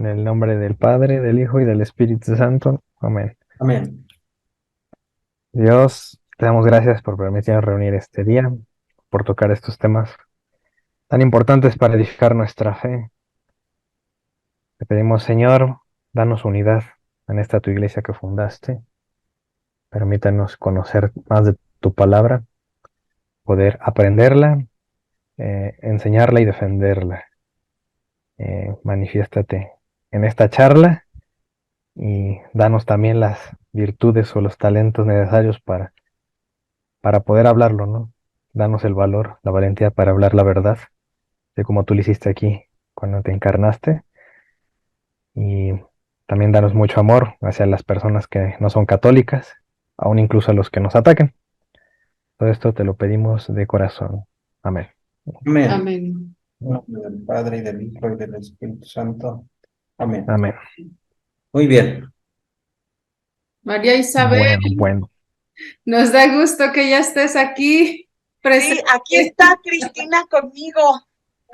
En el nombre del Padre, del Hijo y del Espíritu Santo. Amén. Amén. Dios, te damos gracias por permitirnos reunir este día, por tocar estos temas tan importantes para edificar nuestra fe. Te pedimos, Señor, danos unidad en esta tu iglesia que fundaste. Permítanos conocer más de tu palabra, poder aprenderla, enseñarla y defenderla. Manifiéstate en esta charla y danos también las virtudes o los talentos necesarios para poder hablarlo, ¿no? Danos el valor, la valentía para hablar la verdad, de como tú lo hiciste aquí cuando te encarnaste. Y también danos mucho amor hacia las personas que no son católicas, aún incluso a los que nos ataquen. Todo esto te lo pedimos de corazón. Amén. Amén. Amén. En nombre del Padre, y del Hijo, y del Espíritu Santo. Amén. Amén. Muy bien. María Isabel, Bueno. nos da gusto que ya estés aquí Sí, aquí presente. está Cristina conmigo.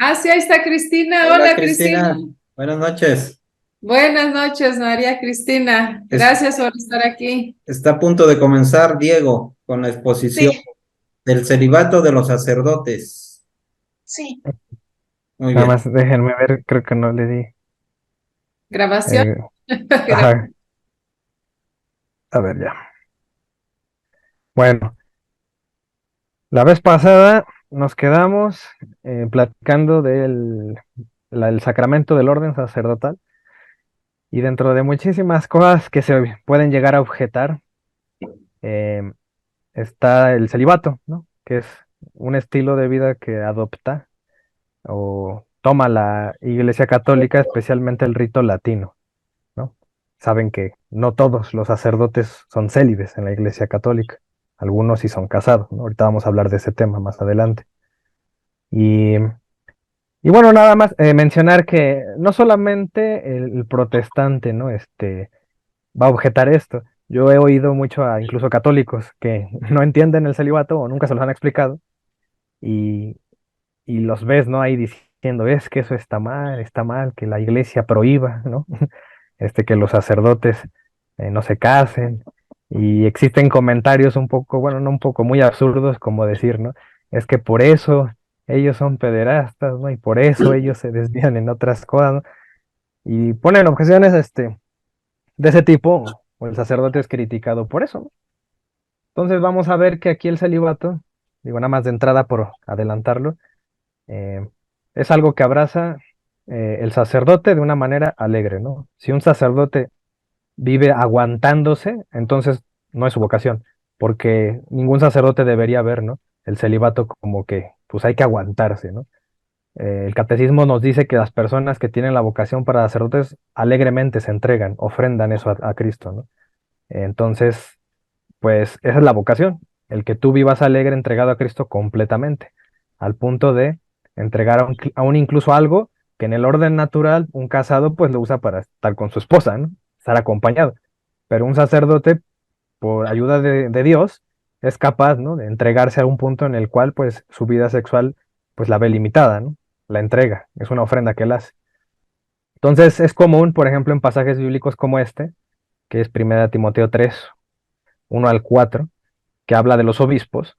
Ah, sí, ahí está Cristina. Hola, Hola, Cristina. Cristina. Buenas noches. Buenas noches, María Cristina. Es- Gracias por estar aquí. Está a punto de comenzar, Diego, con la exposición Sí, del celibato de los sacerdotes. sí. Muy Nada bien. más déjenme ver, creo que no le di. Grabación. eh, Gra- ajá, a ver ya. Bueno, la vez pasada nos quedamos platicando el sacramento del orden sacerdotal y dentro de muchísimas cosas que se pueden llegar a objetar eh, está el celibato, ¿no? Que es un estilo de vida que adopta o toma la Iglesia Católica, especialmente el rito latino, ¿no? Saben que no todos los sacerdotes son célibes en la Iglesia Católica, algunos sí son casados, ¿no? Ahorita vamos a hablar de ese tema más adelante. Y, y bueno, nada más mencionar que no solamente el protestante, ¿no? Va a objetar esto. Yo he oído mucho a incluso católicos que no entienden el celibato o nunca se los han explicado y, y los ves, ¿no? Ahí diciendo, es que eso está mal, que la iglesia prohíba, ¿no? Que los sacerdotes no se casen. Y existen comentarios un poco, bueno, no un poco, muy absurdos, como decir, ¿no? Es que por eso ellos son pederastas, ¿no? Y por eso ellos se desvían en otras cosas, ¿no? Y ponen objeciones, de ese tipo, o el sacerdote es criticado por eso, ¿no? Entonces vamos a ver que aquí el celibato, digo nada más de entrada por adelantarlo, eh, es algo que abraza el sacerdote de una manera alegre, ¿no? Si un sacerdote vive aguantándose, entonces no es su vocación, porque ningún sacerdote debería ver, ¿no? El celibato como que, pues hay que aguantarse, ¿no? El catecismo nos dice que las personas que tienen la vocación para sacerdotes alegremente se entregan, ofrendan eso a Cristo, ¿no? Entonces, pues esa es la vocación, el que tú vivas alegre entregado a Cristo completamente, al punto de entregar a un incluso algo que en el orden natural un casado pues lo usa para estar con su esposa, ¿no? Estar acompañado. Pero un sacerdote, por ayuda de Dios, es capaz, ¿no? De entregarse a un punto en el cual pues su vida sexual pues la ve limitada, ¿no? La entrega, es una ofrenda que él hace. Entonces es común, por ejemplo, en pasajes bíblicos como este, que es 1 Timoteo 3 1 al 4 que habla de los obispos,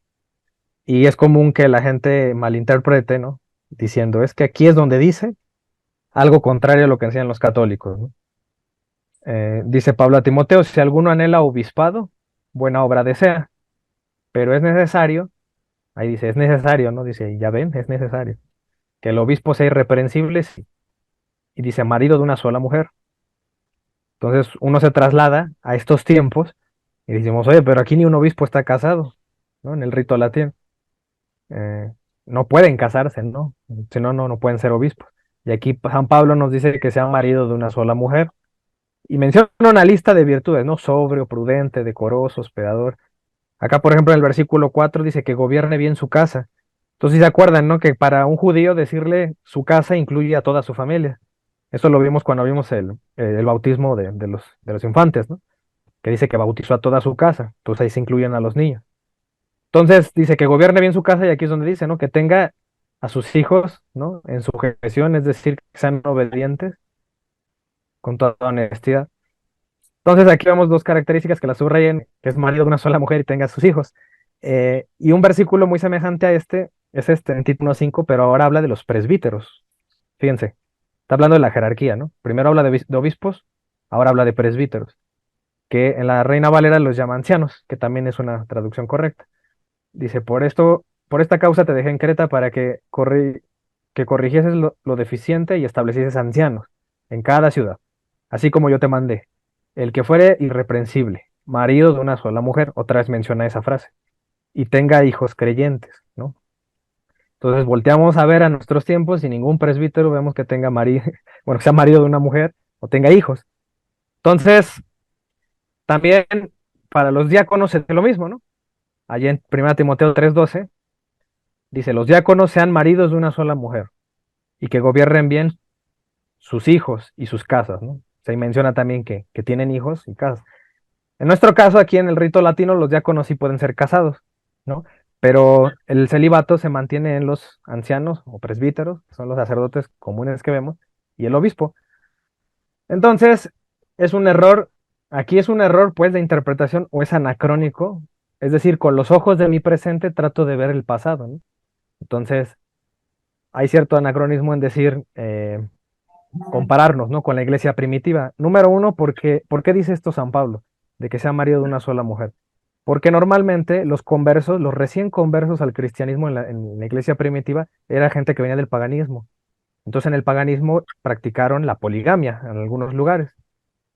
y es común que la gente malinterprete, ¿no? Diciendo, es que aquí es donde dice algo contrario a lo que enseñan los católicos, ¿no? Dice Pablo a Timoteo, si alguno anhela obispado, buena obra desea, pero es necesario, ahí dice, es necesario, ¿no? Dice, ya ven, es necesario, que el obispo sea irreprensible, sí, y dice, marido de una sola mujer. Entonces uno se traslada a estos tiempos y decimos, oye, pero aquí ni un obispo está casado, ¿no? En el rito latino. eh, no pueden casarse, ¿no? Si no, no pueden ser obispos. Y aquí San Pablo nos dice que sea marido de una sola mujer. Y menciona una lista de virtudes, ¿no? Sobrio, prudente, decoroso, hospedador. Acá, por ejemplo, en el versículo 4 dice que gobierne bien su casa. Entonces, si se acuerdan, ¿no? Que para un judío decirle su casa incluye a toda su familia. Eso lo vimos cuando vimos el bautismo de los infantes, ¿no? Que dice que bautizó a toda su casa. Entonces ahí se incluyen a los niños. Entonces dice que gobierne bien su casa y aquí es donde dice, ¿no? Que tenga a sus hijos, ¿no? En sujeción, es decir, que sean obedientes. con toda honestidad. Entonces aquí vemos dos características que la subrayen, que es marido de una sola mujer y tenga sus hijos. Y un versículo muy semejante a este es este en Tito 1:5, pero ahora habla de los presbíteros. Fíjense, está hablando de la jerarquía, ¿no? Primero habla de obispos, ahora habla de presbíteros, que en la Reina Valera los llama ancianos, que también es una traducción correcta. Dice, por esta causa te dejé en Creta para que corrigieses lo deficiente y establecieses ancianos en cada ciudad, así como yo te mandé. El que fuere irreprensible, marido de una sola mujer, otra vez menciona esa frase, y tenga hijos creyentes, ¿no? Entonces volteamos a ver a nuestros tiempos y ningún presbítero vemos que tenga marido, bueno, que sea marido de una mujer o tenga hijos. Entonces, también para los diáconos es lo mismo, ¿no? Allí en 1 Timoteo 3:12 dice, los diáconos sean maridos de una sola mujer y que gobiernen bien sus hijos y sus casas, ¿no? Se menciona también que tienen hijos y casas. En nuestro caso, aquí en el rito latino, los diáconos sí pueden ser casados, ¿no? Pero el celibato se mantiene en los ancianos o presbíteros, que son los sacerdotes comunes que vemos, y el obispo. Entonces, es un error, aquí es un error pues de interpretación o es anacrónico, es decir, con los ojos de mi presente trato de ver el pasado, ¿no? Entonces, hay cierto anacronismo en decir, compararnos, ¿no? Con la iglesia primitiva. Número uno, ¿por qué dice esto San Pablo? De que sea marido de una sola mujer. Porque normalmente los conversos, los recién conversos al cristianismo en la iglesia primitiva, era gente que venía del paganismo. Entonces en el paganismo practicaron la poligamia en algunos lugares.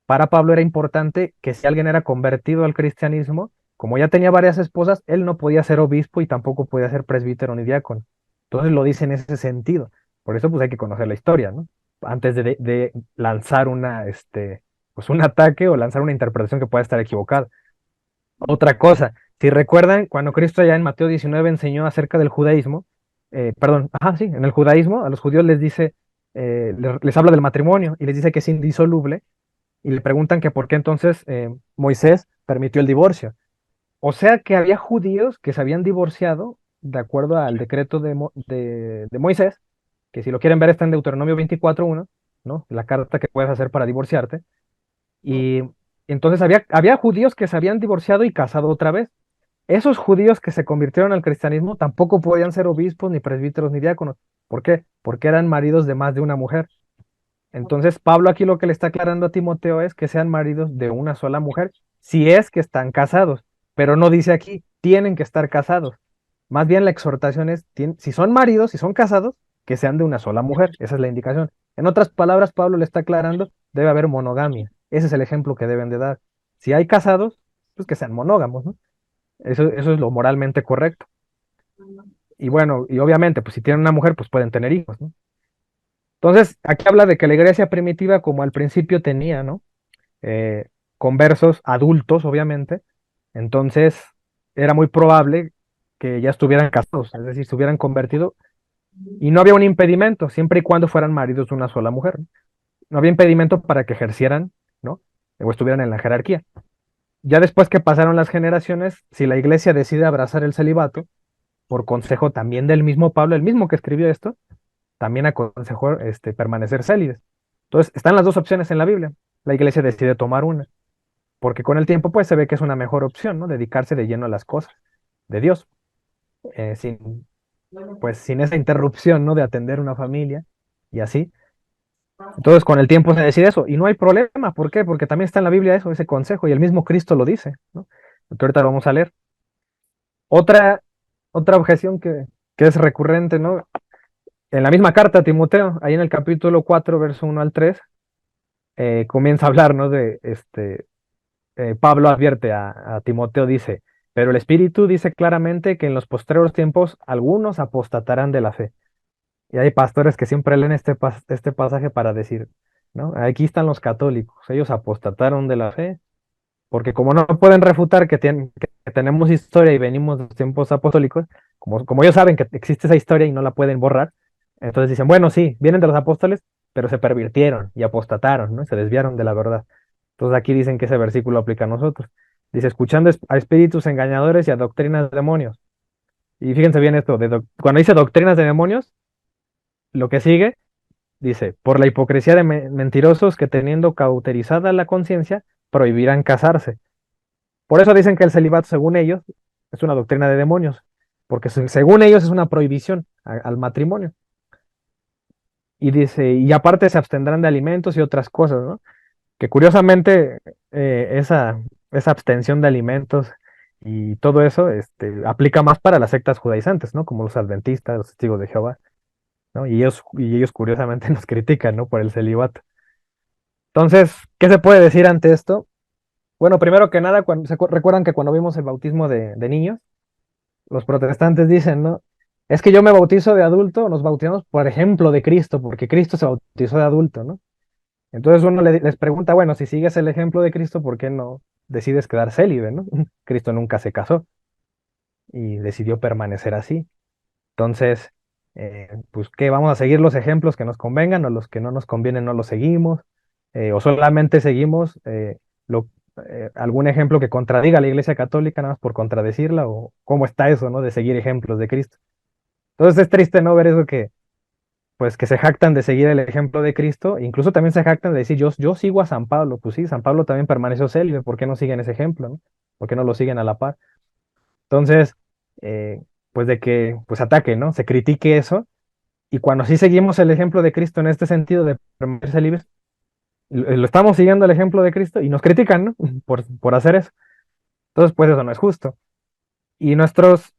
Para Pablo era importante que si alguien era convertido al cristianismo, como ya tenía varias esposas, él no podía ser obispo y tampoco podía ser presbítero ni diácono. Entonces lo dice en ese sentido. Por eso pues hay que conocer la historia, ¿no? Antes de lanzar pues un ataque o lanzar una interpretación que pueda estar equivocada. Otra cosa, si recuerdan, cuando Cristo ya en Mateo 19 enseñó acerca del judaísmo, perdón, ajá, sí, en el judaísmo a los judíos les dice, les habla del matrimonio y les dice que es indisoluble y le preguntan que por qué entonces Moisés permitió el divorcio. O sea que había judíos que se habían divorciado de acuerdo al decreto de Moisés, que si lo quieren ver está en Deuteronomio 24:1, ¿no? La carta que puedes hacer para divorciarte. Y entonces había judíos que se habían divorciado y casado otra vez. Esos judíos que se convirtieron al cristianismo tampoco podían ser obispos, ni presbíteros, ni diáconos. ¿Por qué? Porque eran maridos de más de una mujer. Entonces, Pablo aquí lo que le está aclarando a Timoteo es que sean maridos de una sola mujer, si es que están casados, pero no dice aquí, tienen que estar casados. Más bien la exhortación es, si son maridos, si son casados, que sean de una sola mujer. Esa es la indicación. En otras palabras, Pablo le está aclarando, debe haber monogamia. Ese es el ejemplo que deben de dar. Si hay casados, pues que sean monógamos, ¿no? Eso es lo moralmente correcto. Y bueno, y obviamente, pues si tienen una mujer, pues pueden tener hijos, ¿no? Entonces, aquí habla de que la iglesia primitiva, como al principio tenía, ¿no? Eh, conversos adultos, obviamente, entonces era muy probable que ya estuvieran casados, es decir, se hubieran convertido y no había un impedimento, siempre y cuando fueran maridos de una sola mujer. No había impedimento para que ejercieran, ¿no? O estuvieran en la jerarquía. Ya después que pasaron las generaciones, si la iglesia decide abrazar el celibato, por consejo también del mismo Pablo, el mismo que escribió esto, también aconsejó permanecer célibes. Entonces, están las dos opciones en la Biblia. La iglesia decide tomar una, porque con el tiempo pues se ve que es una mejor opción, ¿no? Dedicarse de lleno a las cosas de Dios, sin, pues sin esa interrupción, ¿no? De atender una familia y así. Entonces, con el tiempo se decide eso y no hay problema. ¿Por qué? Porque también está en la Biblia eso, ese consejo y el mismo Cristo lo dice, ¿no? Entonces, ahorita lo vamos a leer. Otra, otra objeción que es recurrente, ¿no? En la misma carta a Timoteo, ahí en el capítulo 4, verso 1 al 3, comienza a hablar, ¿no? Pablo advierte a Timoteo, dice, pero el Espíritu dice claramente que en los postreros tiempos algunos apostatarán de la fe. Y hay pastores que siempre leen este pasaje para decir, ¿no? Aquí están los católicos, ellos apostataron de la fe, porque como no pueden refutar que tenemos historia y venimos de los tiempos apostólicos, como ellos saben que existe esa historia y no la pueden borrar, entonces dicen, bueno, sí, vienen de los apóstoles, pero se pervirtieron y apostataron, ¿no? Se desviaron de la verdad. Entonces aquí dicen que ese versículo aplica a nosotros. Dice, escuchando a espíritus engañadores y a doctrinas de demonios. Y fíjense bien esto, cuando dice doctrinas de demonios, lo que sigue Dice, por la hipocresía de mentirosos que teniendo cauterizada la conciencia, prohibirán casarse. Por eso dicen que el celibato, según ellos, es una doctrina de demonios, porque según ellos es una prohibición al matrimonio. Y dice, y aparte se abstendrán de alimentos y otras cosas, ¿no? Que curiosamente esa abstención de alimentos y todo eso aplica más para las sectas judaizantes, ¿no? Como los adventistas, los testigos de Jehová, ¿no? Y ellos curiosamente nos critican, ¿no? Por el celibato. Entonces, ¿qué se puede decir ante esto? Bueno, primero que nada, recuerdan que cuando vimos el bautismo de niños, los protestantes dicen, ¿no? Es que yo me bautizo de adulto, nos bautizamos por ejemplo de Cristo, porque Cristo se bautizó de adulto, ¿no? Entonces uno les pregunta, bueno, si sigues el ejemplo de Cristo, ¿por qué no decides quedar célibe, ¿no? Cristo nunca se casó y decidió permanecer así. Entonces, pues, ¿qué? ¿Vamos a seguir los ejemplos que nos convengan o los que no nos convienen no los seguimos? ¿O solamente seguimos lo, algún ejemplo que contradiga a la Iglesia Católica nada más por contradecirla? ¿O cómo está eso, ¿no? De seguir ejemplos de Cristo. Entonces es triste no ver eso pues que se jactan de seguir el ejemplo de Cristo, incluso también se jactan de decir, yo sigo a San Pablo, pues sí, San Pablo también permaneció célibe, ¿por qué no siguen ese ejemplo, no? ¿Por qué no lo siguen a la par? Entonces, pues de que pues ataque, ¿no? Se critique eso, y cuando sí seguimos el ejemplo de Cristo en este sentido de permanecer célibes, lo estamos siguiendo el ejemplo de Cristo y nos critican, ¿no? Por hacer eso. Entonces, pues eso no es justo. Y nuestros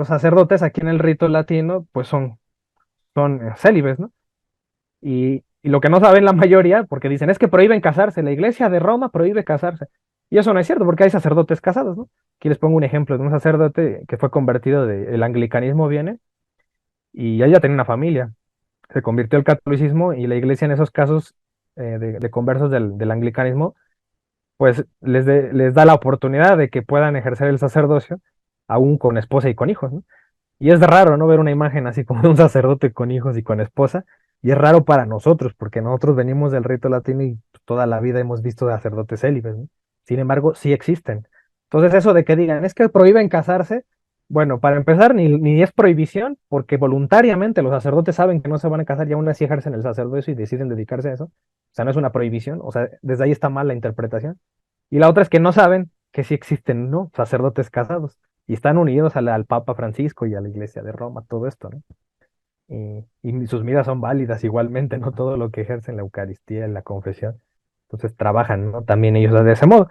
sacerdotes aquí en el rito latino, pues son célibes, ¿no? Y lo que no saben la mayoría, porque dicen, es que prohíben casarse, la iglesia de Roma prohíbe casarse. Y eso no es cierto, porque hay sacerdotes casados, ¿no? Aquí les pongo un ejemplo de un sacerdote que fue convertido del anglicanismo, viene, y ella tenía una familia. Se convirtió al catolicismo y la iglesia en esos casos de conversos del anglicanismo, pues les da la oportunidad de que puedan ejercer el sacerdocio aún con esposa y con hijos, ¿no? Y es raro, ¿no? Ver una imagen así como de un sacerdote con hijos y con esposa. Y es raro para nosotros, porque nosotros venimos del rito latino y toda la vida hemos visto sacerdotes célibes, ¿no? Sin embargo, sí existen. Entonces, eso de que digan, es que prohíben casarse, bueno, para empezar, ni es prohibición, porque voluntariamente los sacerdotes saben que no se van a casar y aún así ejercen el sacerdocio y deciden dedicarse a eso. O sea, no es una prohibición, o sea, desde ahí está mal la interpretación. Y la otra es que no saben que sí existen, ¿no? Sacerdotes casados y están unidos al Papa Francisco y a la Iglesia de Roma, todo esto, ¿no? Y sus vidas son válidas igualmente, ¿no? Todo lo que ejercen la Eucaristía, en la confesión. Entonces trabajan, ¿no? También ellos de ese modo.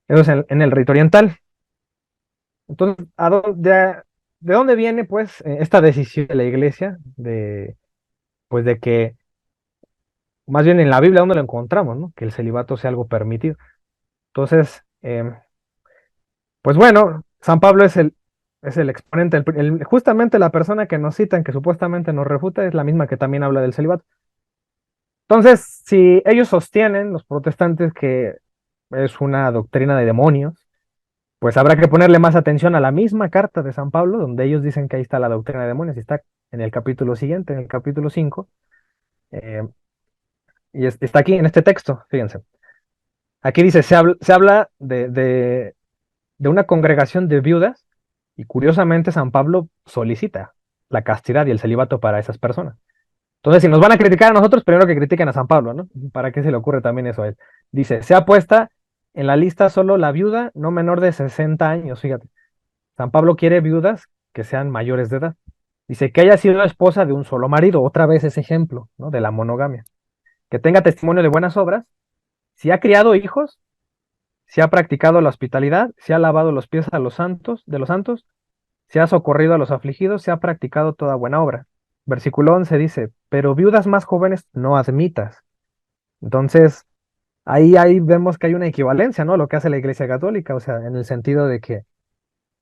Eso es en el rito oriental. Entonces, ¿de dónde viene, pues, esta decisión de la Iglesia pues, de que, más bien en la Biblia, ¿dónde lo encontramos, ¿no? Que el celibato sea algo permitido. Entonces, pues bueno, San Pablo es el exponente, justamente la persona que nos citan, que supuestamente nos refuta, es la misma que también habla del celibato. Entonces, si ellos sostienen, los protestantes, que es una doctrina de demonios, pues habrá que ponerle más atención a la misma carta de San Pablo, donde ellos dicen que ahí está la doctrina de demonios, y está en el capítulo siguiente, en el capítulo 5, eh, y está aquí en este texto, fíjense. Aquí dice, se habla de una congregación de viudas, y curiosamente San Pablo solicita la castidad y el celibato para esas personas. Entonces, si nos van a criticar a nosotros, primero que critiquen a San Pablo, ¿no? ¿Para qué se le ocurre también eso a él? Dice, sea puesta en la lista solo la viuda no menor de 60 años, fíjate. San Pablo quiere viudas que sean mayores de edad. Dice que haya sido esposa de un solo marido, otra vez ese ejemplo, ¿no? De la monogamia. Que tenga testimonio de buenas obras, si ha criado hijos, si ha practicado la hospitalidad, si ha lavado los pies de los santos, si ha socorrido a los afligidos, si ha practicado toda buena obra. Versículo 11 dice, pero viudas más jóvenes no admitas. Entonces, ahí vemos que hay una equivalencia, ¿no? Lo que hace la Iglesia Católica, o sea, en el sentido de que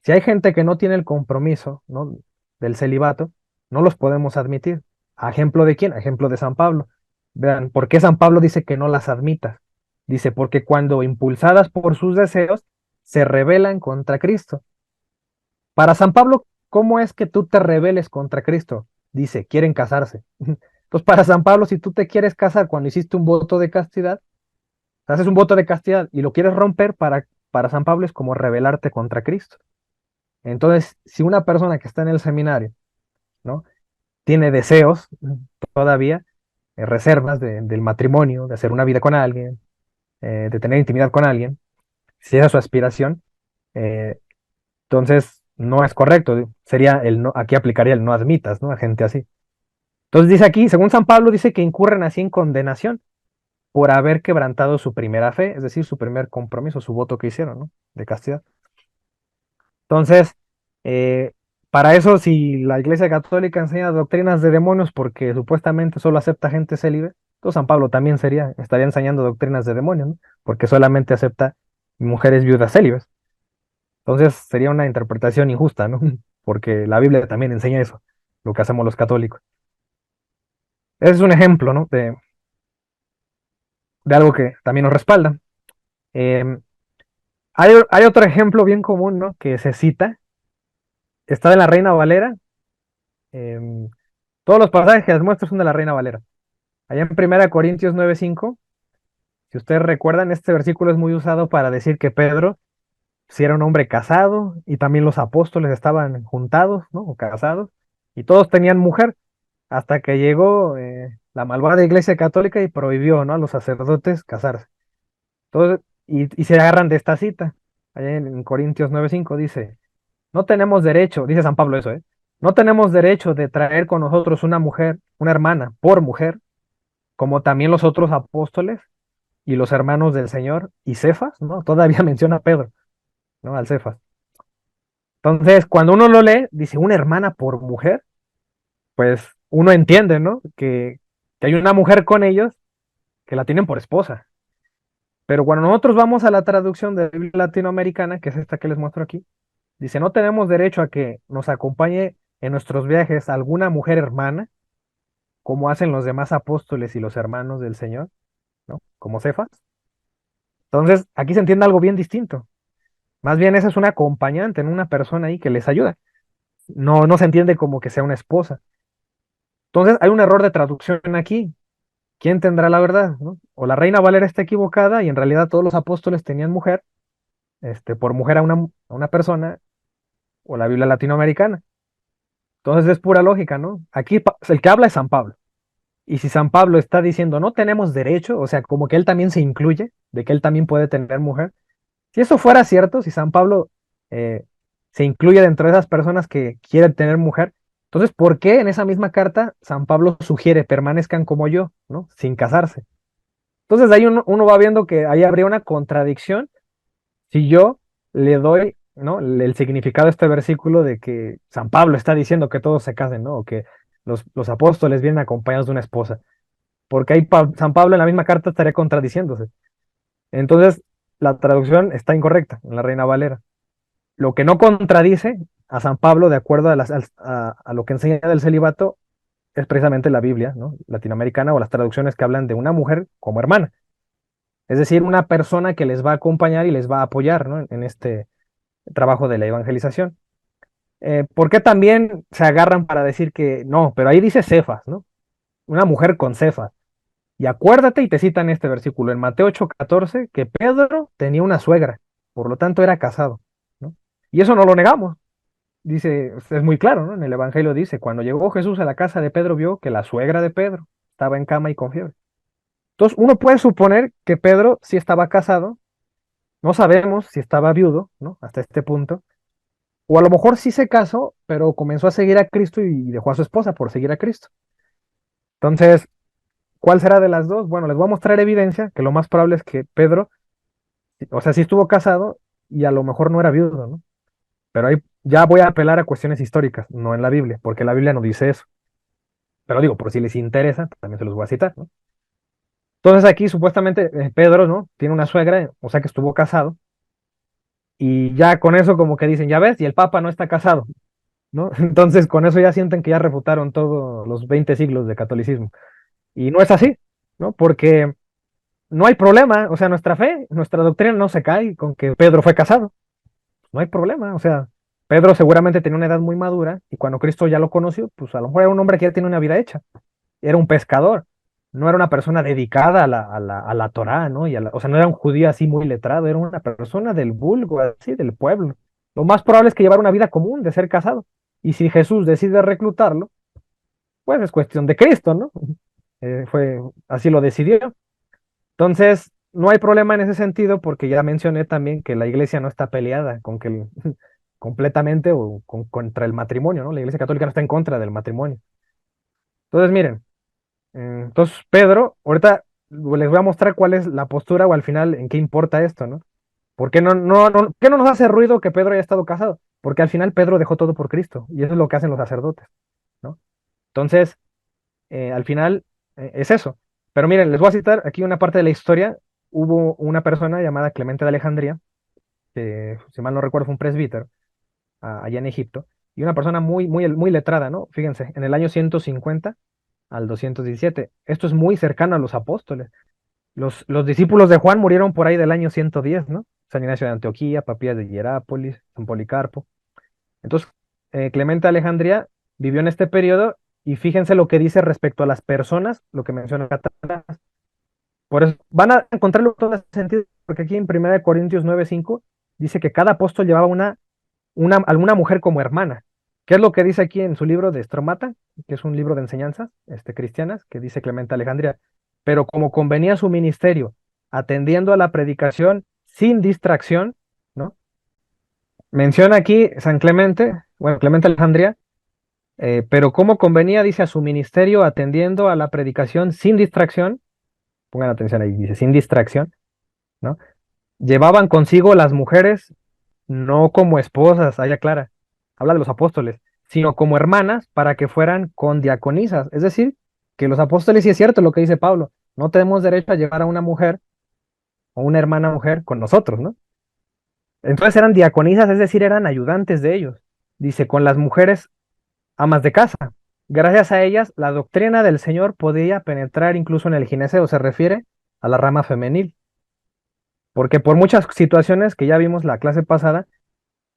si hay gente que no tiene el compromiso, ¿no? Del celibato, no los podemos admitir. ¿A ejemplo de quién? A ejemplo de San Pablo. Vean, ¿por qué San Pablo dice que no las admitas? Dice, porque cuando impulsadas por sus deseos, se rebelan contra Cristo. Para San Pablo, ¿cómo es que tú te rebeles contra Cristo? Dice, quieren casarse. Pues para San Pablo, si tú te quieres casar cuando hiciste un voto de castidad, haces un voto de castidad y lo quieres romper, para San Pablo es como rebelarte contra Cristo. Entonces, si una persona que está en el seminario, ¿no? Tiene deseos todavía, reservas del matrimonio, de hacer una vida con alguien, de tener intimidad con alguien, si esa es su aspiración, eh, entonces no es correcto. Sería el no, aquí aplicaría el no admitas, ¿no? A gente así. Entonces dice aquí, según San Pablo, dice que incurren así en condenación por haber quebrantado su primera fe, es decir, su primer compromiso, su voto que hicieron, ¿no? De castidad. Entonces, eh, para eso, si la Iglesia Católica enseña doctrinas de demonios porque supuestamente solo acepta gente célibe, entonces San Pablo también estaría enseñando doctrinas de demonios, ¿no? Porque solamente acepta mujeres viudas célibes. Entonces sería una interpretación injusta, ¿no? Porque la Biblia también enseña eso, lo que hacemos los católicos. Ese es un ejemplo, ¿no? De algo que también nos respalda. Em, hay otro ejemplo bien común, ¿no? Que se cita, está en la Reina Valera. em, Todos los pasajes que les muestro son de la Reina Valera. Allá en 1 Corintios 9:5, si ustedes recuerdan, este versículo es muy usado para decir que Pedro si era un hombre casado y también los apóstoles estaban juntados, ¿no? O casados, y todos tenían mujer, hasta que llegó la malvada Iglesia Católica y prohibió, ¿no? A los sacerdotes casarse. Entonces, y se agarran de esta cita. Allá en Corintios 9:5 dice, no tenemos derecho, dice San Pablo eso, ¿eh? No tenemos derecho de traer con nosotros una mujer, una hermana, por mujer, como también los otros apóstoles y los hermanos del Señor y Cefas, ¿no? Todavía menciona a Pedro, ¿no? Al Cefas. Entonces, cuando uno lo lee, dice una hermana por mujer, pues uno entiende, ¿no? Que hay una mujer con ellos que la tienen por esposa. Pero cuando nosotros vamos a la traducción de la Biblia latinoamericana, que es esta que les muestro aquí, dice, no tenemos derecho a que nos acompañe en nuestros viajes alguna mujer hermana, como hacen los demás apóstoles y los hermanos del Señor, ¿no? Como Cefas. Entonces, aquí se entiende algo bien distinto. Más bien esa es una acompañante, ¿no? Una persona ahí que les ayuda. No, no se entiende como que sea una esposa. Entonces, hay un error de traducción aquí. ¿Quién tendrá la verdad, no? O la Reina Valera está equivocada y en realidad todos los apóstoles tenían mujer, por mujer a una persona, o la Biblia latinoamericana. Entonces es pura lógica, ¿no? Aquí el que habla es San Pablo. Y si San Pablo está diciendo no tenemos derecho, o sea, como que él también se incluye, de que él también puede tener mujer. Si eso fuera cierto, si San Pablo eh, se incluye dentro de esas personas que quieren tener mujer, entonces, ¿por qué en esa misma carta San Pablo sugiere permanezcan como yo, ¿no? Sin casarse? Entonces, de ahí uno va viendo que ahí habría una contradicción si yo le doy, ¿no? El significado de este versículo de que San Pablo está diciendo que todos se casen, ¿no? O que los apóstoles vienen acompañados de una esposa. Porque ahí San Pablo en la misma carta estaría contradiciéndose. Entonces, la traducción está incorrecta en la Reina Valera. Lo que no contradice a San Pablo, de acuerdo a lo que enseña del celibato, es precisamente la Biblia, ¿no? Latinoamericana o las traducciones que hablan de una mujer como hermana. Es decir, una persona que les va a acompañar y les va a apoyar, ¿no? En este trabajo de la evangelización. ¿Por qué también se agarran para decir que no? Pero ahí dice Cefas, ¿no? Una mujer con Cefas. Y acuérdate, y te citan este versículo en Mateo 8:14, que Pedro tenía una suegra, por lo tanto era casado, ¿no? Y eso no lo negamos. Dice, es muy claro, ¿no? En el Evangelio dice, cuando llegó Jesús a la casa de Pedro, vio que la suegra de Pedro estaba en cama y con fiebre. Entonces, uno puede suponer que Pedro sí estaba casado, no sabemos si estaba viudo, ¿no? Hasta este punto, o a lo mejor sí se casó, pero comenzó a seguir a Cristo y dejó a su esposa por seguir a Cristo. Entonces, ¿cuál será de las dos? Bueno, les voy a mostrar evidencia que lo más probable es que Pedro, o sea, sí estuvo casado y a lo mejor no era viudo, ¿no? Pero ahí ya voy a apelar a cuestiones históricas, no en la Biblia, porque la Biblia no dice eso. Pero digo, por si les interesa, también se los voy a citar, ¿no? Entonces aquí supuestamente Pedro, ¿no? Tiene una suegra, o sea que estuvo casado, y ya con eso como que dicen, ya ves, y el Papa no está casado, ¿no? Entonces con eso ya sienten que ya refutaron todos los 20 siglos de catolicismo. Y no es así, ¿no? Porque no hay problema, o sea, nuestra fe, nuestra doctrina no se cae con que Pedro fue casado, no hay problema, o sea, Pedro seguramente tenía una edad muy madura y cuando Cristo ya lo conoció, pues a lo mejor era un hombre que ya tiene una vida hecha, era un pescador, no era una persona dedicada a la Torá, ¿no? O sea, no era un judío así muy letrado, era una persona del vulgo, así, del pueblo. Lo más probable es que llevara una vida común de ser casado. Y si Jesús decide reclutarlo, pues es cuestión de Cristo, ¿no? así lo decidió. Entonces, no hay problema en ese sentido porque ya mencioné también que la iglesia no está peleada con que completamente o contra el matrimonio, ¿no? La iglesia católica no está en contra del matrimonio. Entonces, miren, entonces Pedro, ahorita les voy a mostrar cuál es la postura o al final en qué importa esto, ¿no? ¿Por qué qué no nos hace ruido que Pedro haya estado casado? Porque al final Pedro dejó todo por Cristo y eso es lo que hacen los sacerdotes, ¿no? Entonces, al final es eso. Pero miren, les voy a citar aquí una parte de la historia. Hubo una persona llamada Clemente de Alejandría, que si mal no recuerdo fue un presbítero allá en Egipto, y una persona muy letrada, ¿no? Fíjense, en el año 150 al 217. Esto es muy cercano a los apóstoles. Los discípulos de Juan murieron por ahí del año 110, ¿no? San Ignacio de Antioquía, Papías de Hierápolis, San Policarpo. Entonces, Clemente de Alejandría vivió en este periodo y fíjense lo que dice respecto a las personas, lo que menciona acá atrás. Por eso van a encontrarlo todo ese sentido, porque aquí en 1 Corintios 9:5 dice que cada apóstol llevaba alguna mujer como hermana. ¿Qué es lo que dice aquí en su libro de Estromata, que es un libro de enseñanzas cristianas, que dice Clemente de Alejandría? Pero como convenía su ministerio, atendiendo a la predicación sin distracción, ¿no? Menciona aquí San Clemente, bueno, Clemente de Alejandría, pero como convenía, dice, a su ministerio, atendiendo a la predicación sin distracción, pongan atención ahí, dice, sin distracción, ¿no? Llevaban consigo las mujeres no como esposas, allá clara, habla de los apóstoles, sino como hermanas para que fueran condiaconisas. Es decir, que los apóstoles, sí es cierto lo que dice Pablo, no tenemos derecho a llevar a una mujer o una hermana mujer con nosotros, ¿no? Entonces eran diaconisas, es decir, eran ayudantes de ellos. Dice, con las mujeres amas de casa. Gracias a ellas, la doctrina del Señor podía penetrar incluso en el gineceo, se refiere a la rama femenil. Porque por muchas situaciones que ya vimos la clase pasada,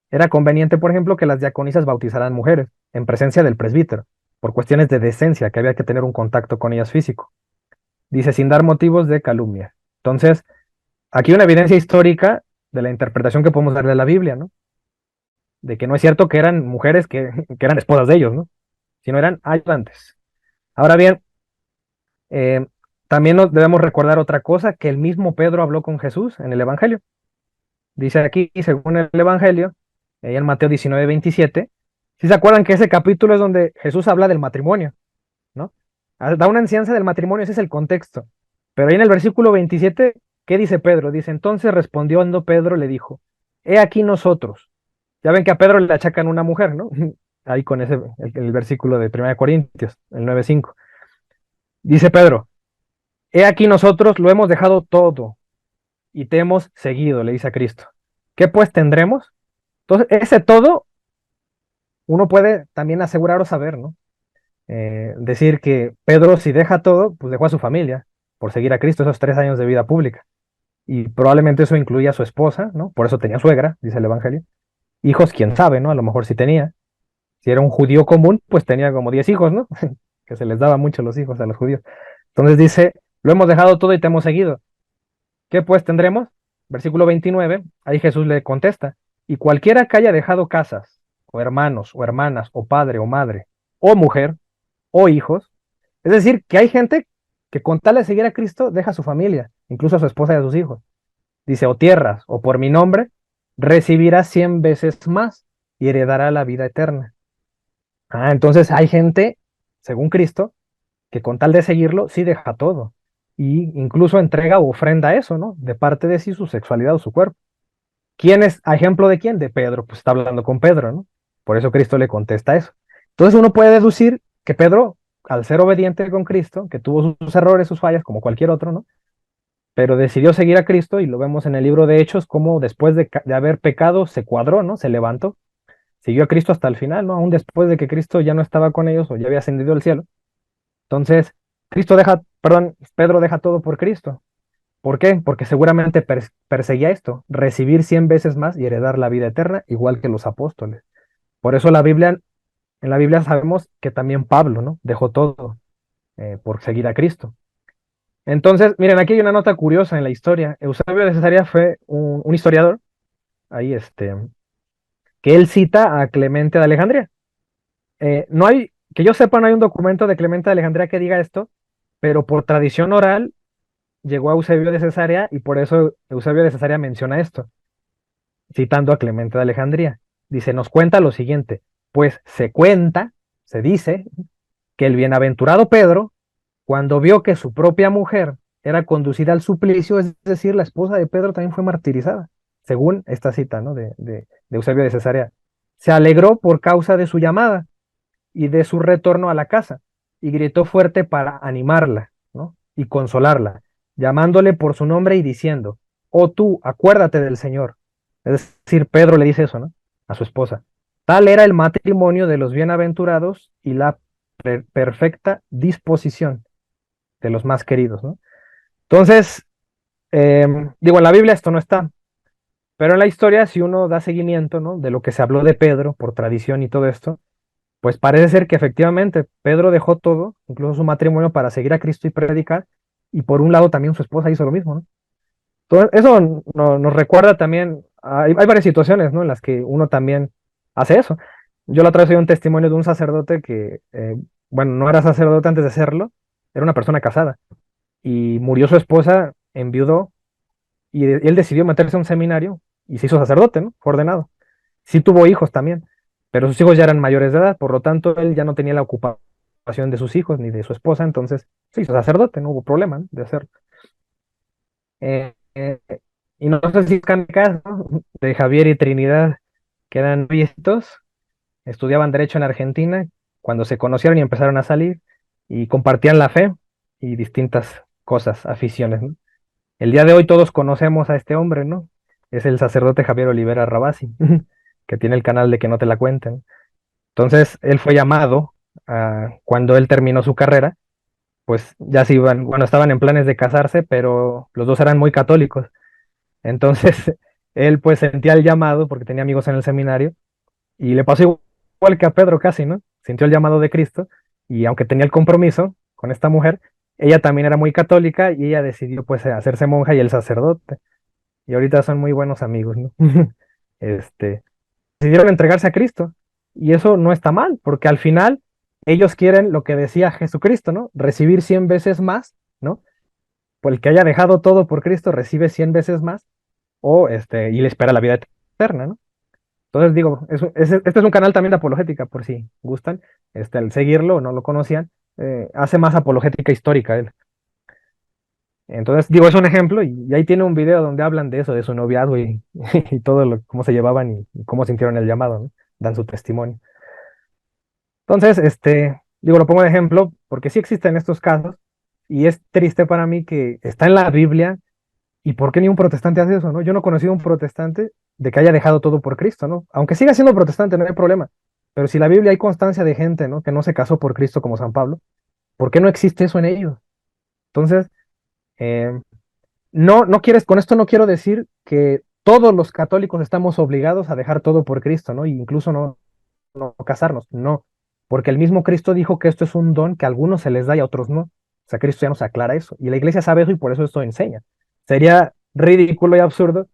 era conveniente, por ejemplo, que las diaconisas bautizaran mujeres en presencia del presbítero, por cuestiones de decencia, que había que tener un contacto con ellas físico. Dice, sin dar motivos de calumnia. Entonces, aquí una evidencia histórica de la interpretación que podemos dar de la Biblia, ¿no? De que no es cierto que eran mujeres que eran esposas de ellos, ¿no? Sino eran ayudantes. Ahora bien, eh, también nos debemos recordar otra cosa, que el mismo Pedro habló con Jesús en el Evangelio. Dice aquí, según el Evangelio, en Mateo 19:27, si se acuerdan que ese capítulo es donde Jesús habla del matrimonio, ¿no? Da una enseñanza del matrimonio, ese es el contexto. Pero ahí en el versículo 27, ¿qué dice Pedro? Dice, entonces respondiendo Pedro le dijo, he aquí nosotros. Ya ven que a Pedro le achacan una mujer, ¿no? Ahí con el versículo de 1 Corintios, el 9:5. Dice Pedro, he aquí nosotros lo hemos dejado todo y te hemos seguido, le dice a Cristo. ¿Qué pues tendremos? Entonces, ese todo uno puede también asegurar o saber, ¿no? Decir que Pedro, si deja todo, pues dejó a su familia por seguir a Cristo esos 3 años de vida pública. Y probablemente eso incluía a su esposa, ¿no? Por eso tenía suegra, dice el Evangelio. Hijos, quién sabe, ¿no? A lo mejor sí tenía. Si era un judío común, pues tenía como 10 hijos, ¿no? Que se les daba mucho los hijos a los judíos. Entonces dice, lo hemos dejado todo y te hemos seguido. ¿Qué pues tendremos? Versículo 29, ahí Jesús le contesta, y cualquiera que haya dejado casas, o hermanos, o hermanas, o padre, o madre, o mujer, o hijos, es decir, que hay gente que con tal de seguir a Cristo deja a su familia, incluso a su esposa y a sus hijos. Dice, o tierras, o por mi nombre, recibirá 100 veces más y heredará la vida eterna. Entonces hay gente, según Cristo, que con tal de seguirlo, sí deja todo. Y incluso entrega o ofrenda eso, ¿no? De parte de sí, su sexualidad o su cuerpo. ¿Quién es, a ejemplo de quién? De Pedro, pues está hablando con Pedro, ¿no? Por eso Cristo le contesta eso. Entonces uno puede deducir que Pedro, al ser obediente con Cristo, que tuvo sus errores, sus fallas, como cualquier otro, ¿no? Pero decidió seguir a Cristo y lo vemos en el libro de Hechos, como después de haber pecado se cuadró, ¿no? Se levantó, siguió a Cristo hasta el final, ¿no? Aún después de que Cristo ya no estaba con ellos o ya había ascendido al cielo. Entonces, Pedro deja todo por Cristo. ¿Por qué? Porque seguramente perseguía esto, recibir 100 veces más y heredar la vida eterna, igual que los apóstoles. Por eso en la Biblia sabemos que también Pablo, ¿no? Dejó todo por seguir a Cristo. Entonces, miren, aquí hay una nota curiosa en la historia. Eusebio de Cesarea fue un historiador, ahí que él cita a Clemente de Alejandría. No hay, que yo sepa, no hay un documento de Clemente de Alejandría que diga esto, pero por tradición oral llegó a Eusebio de Cesarea y por eso Eusebio de Cesarea menciona esto, citando a Clemente de Alejandría. Dice, nos cuenta lo siguiente, pues se cuenta, se dice, que el bienaventurado Pedro, cuando vio que su propia mujer era conducida al suplicio, es decir, la esposa de Pedro también fue martirizada, según esta cita, ¿no? de Eusebio de Cesarea, se alegró por causa de su llamada y de su retorno a la casa, y gritó fuerte para animarla, ¿no? Y consolarla, llamándole por su nombre y diciendo, oh tú, acuérdate del Señor. Es decir, Pedro le dice eso, ¿no? A su esposa. Tal era el matrimonio de los bienaventurados y la perfecta disposición de los más queridos, ¿no? Entonces, digo, en la Biblia esto no está, pero en la historia, si uno da seguimiento, ¿no? De lo que se habló de Pedro por tradición y todo esto, pues parece ser que efectivamente Pedro dejó todo, incluso su matrimonio, para seguir a Cristo y predicar, y por un lado también su esposa hizo lo mismo, ¿no? Entonces, eso nos recuerda también, hay varias situaciones, ¿no? En las que uno también hace eso. Yo la otra vez oí un testimonio de un sacerdote que, bueno, no era sacerdote antes de serlo, era una persona casada, y murió su esposa, enviudó, y él decidió meterse a un seminario y se hizo sacerdote, ¿no? Fue ordenado. Sí tuvo hijos también, pero sus hijos ya eran mayores de edad, por lo tanto él ya no tenía la ocupación de sus hijos ni de su esposa, entonces se hizo sacerdote, no hubo problema, ¿no? De hacerlo. Eh, eh, y no sé si es caso de Javier y Trinidad, que eran viejitos, estudiaban Derecho en Argentina, cuando se conocieron y empezaron a salir, y compartían la fe y distintas cosas, aficiones, ¿no? El día de hoy todos conocemos a este hombre, ¿no? Es el sacerdote Javier Olivera Rabasi, que tiene el canal de Que no te la cuenten. Entonces, él fue llamado cuando él terminó su carrera, pues ya se iban, bueno, estaban en planes de casarse, pero los dos eran muy católicos. Entonces, él pues sentía el llamado porque tenía amigos en el seminario y le pasó igual que a Pedro casi, ¿no? Sintió el llamado de Cristo y aunque tenía el compromiso con esta mujer, ella también era muy católica y ella decidió pues hacerse monja y el sacerdote. Y ahorita son muy buenos amigos, ¿no? Este, decidieron entregarse a Cristo. Y eso no está mal, porque al final ellos quieren lo que decía Jesucristo, ¿no? Recibir 100 veces más, ¿no? Por el que haya dejado todo por Cristo recibe 100 veces más, y le espera la vida eterna, ¿no? Entonces digo, este es un canal también de apologética, por si gustan, al seguirlo o no lo conocían, hace más apologética histórica él. Entonces, digo, es un ejemplo y ahí tiene un video donde hablan de eso, de su noviazgo y, y todo cómo se llevaban y cómo sintieron el llamado, ¿no? Dan su testimonio. Entonces, digo, lo pongo de ejemplo porque sí existen estos casos y es triste para mí que está en la Biblia y ¿por qué ni un protestante hace eso, no? Yo no he conocido un protestante de que haya dejado todo por Cristo, ¿no? Aunque siga siendo protestante, no hay problema. Pero si en la Biblia hay constancia de gente, ¿no? Que no se casó por Cristo como San Pablo, ¿por qué no existe eso en ellos? Entonces, eh, no quieres, con esto no quiero decir que todos los católicos estamos obligados a dejar todo por Cristo, ¿no? E incluso no casarnos, no, porque el mismo Cristo dijo que esto es un don que a algunos se les da y a otros no. O sea, Cristo ya nos aclara eso. Y la iglesia sabe eso y por eso esto enseña. Sería ridículo y absurdo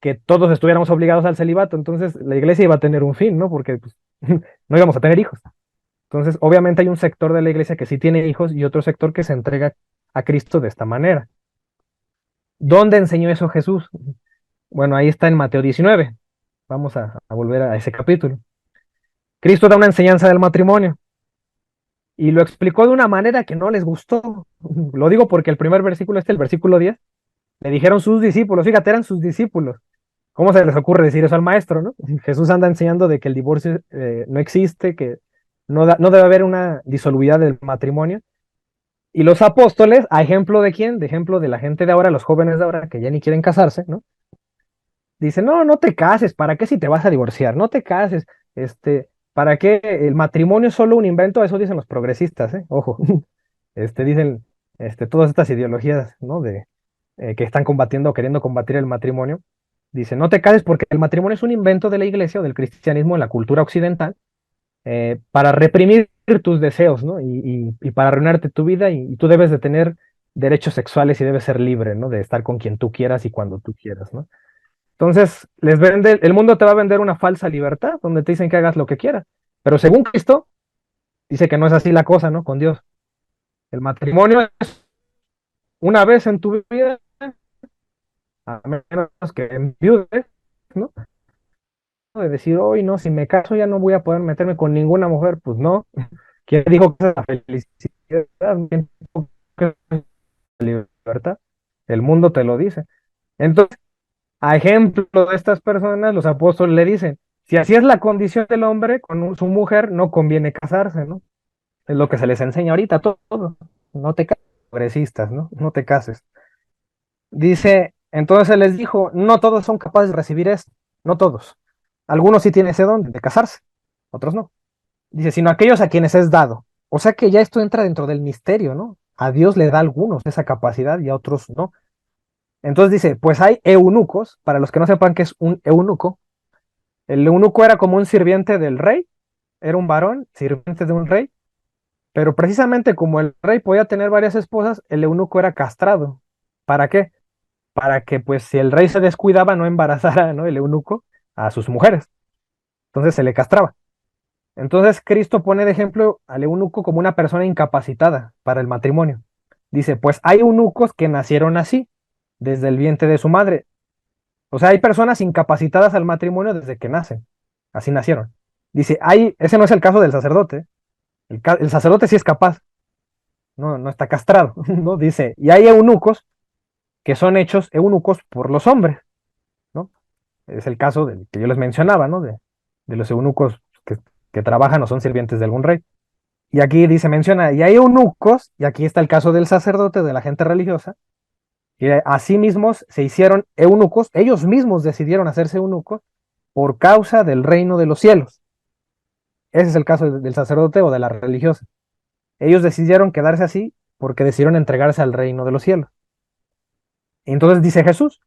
que todos estuviéramos obligados al celibato. Entonces la iglesia iba a tener un fin, ¿no? Porque pues, no íbamos a tener hijos. Entonces, obviamente hay un sector de la iglesia que sí tiene hijos y otro sector que se entrega a Cristo de esta manera. ¿Dónde enseñó eso Jesús? Bueno, ahí está en Mateo 19. Vamos a volver a ese capítulo. Cristo da una enseñanza del matrimonio y lo explicó de una manera que no les gustó. Lo digo porque el primer versículo, el versículo 10, le dijeron sus discípulos, fíjate, eran sus discípulos. ¿Cómo se les ocurre decir eso al maestro, no? Jesús anda enseñando de que el divorcio no existe, que no debe haber una disoluidad del matrimonio. Y los apóstoles, ¿a ejemplo de quién? De ejemplo de la gente de ahora, los jóvenes de ahora que ya ni quieren casarse, ¿no? Dicen, no te cases, ¿para qué si te vas a divorciar? No te cases, ¿para qué? El matrimonio es solo un invento, eso dicen los progresistas, ojo, dicen, todas estas ideologías, ¿no? Que están combatiendo o queriendo combatir el matrimonio, dicen, no te cases porque el matrimonio es un invento de la iglesia o del cristianismo en la cultura occidental, para reprimir tus deseos, ¿no? Y para arruinarte tu vida y tú debes de tener derechos sexuales y debes ser libre, ¿no? De estar con quien tú quieras y cuando tú quieras, ¿no? Entonces, el mundo te va a vender una falsa libertad, donde te dicen que hagas lo que quieras. Pero según Cristo, dice que no es así la cosa, ¿no? Con Dios. El matrimonio es una vez en tu vida, a menos que enviudes, ¿no? De decir, hoy no, si me caso ya no voy a poder meterme con ninguna mujer, pues no. ¿Quién dijo que es la felicidad? ¿Quién dijo que es la libertad? El mundo te lo dice. Entonces, a ejemplo de estas personas, los apóstoles le dicen, si así es la condición del hombre su mujer, no conviene casarse, ¿no? Es lo que se les enseña ahorita, todo. No te cases, progresistas, ¿no? No te cases. Dice, entonces se les dijo, no todos son capaces de recibir esto, no todos. Algunos sí tienen ese don de casarse, otros no. Dice, sino aquellos a quienes es dado. O sea que ya esto entra dentro del misterio, ¿no? A Dios le da a algunos esa capacidad y a otros no. Entonces dice, pues hay eunucos, para los que no sepan qué es un eunuco, el eunuco era como un sirviente del rey, era un varón, sirviente de un rey, pero precisamente como el rey podía tener varias esposas, el eunuco era castrado. ¿Para qué? Para que pues si el rey se descuidaba no embarazara, ¿no? El eunuco a sus mujeres. Entonces se le castraba. Entonces Cristo pone de ejemplo al eunuco como una persona incapacitada para el matrimonio. Dice, pues hay eunucos que nacieron así, desde el vientre de su madre. O sea, hay personas incapacitadas al matrimonio desde que nacen. Así nacieron. Dice, ese no es el caso del sacerdote. El sacerdote sí es capaz, no está castrado, ¿no? Dice, y hay eunucos que son hechos eunucos por los hombres, ¿no? Es el caso del que yo les mencionaba, ¿no? De los eunucos que trabajan o son sirvientes de algún rey. Y aquí dice, menciona, y hay eunucos, y aquí está el caso del sacerdote, de la gente religiosa, que así mismos se hicieron eunucos, ellos mismos decidieron hacerse eunucos por causa del reino de los cielos. Ese es el caso del sacerdote o de la religiosa. Ellos decidieron quedarse así porque decidieron entregarse al reino de los cielos. Entonces dice Jesús,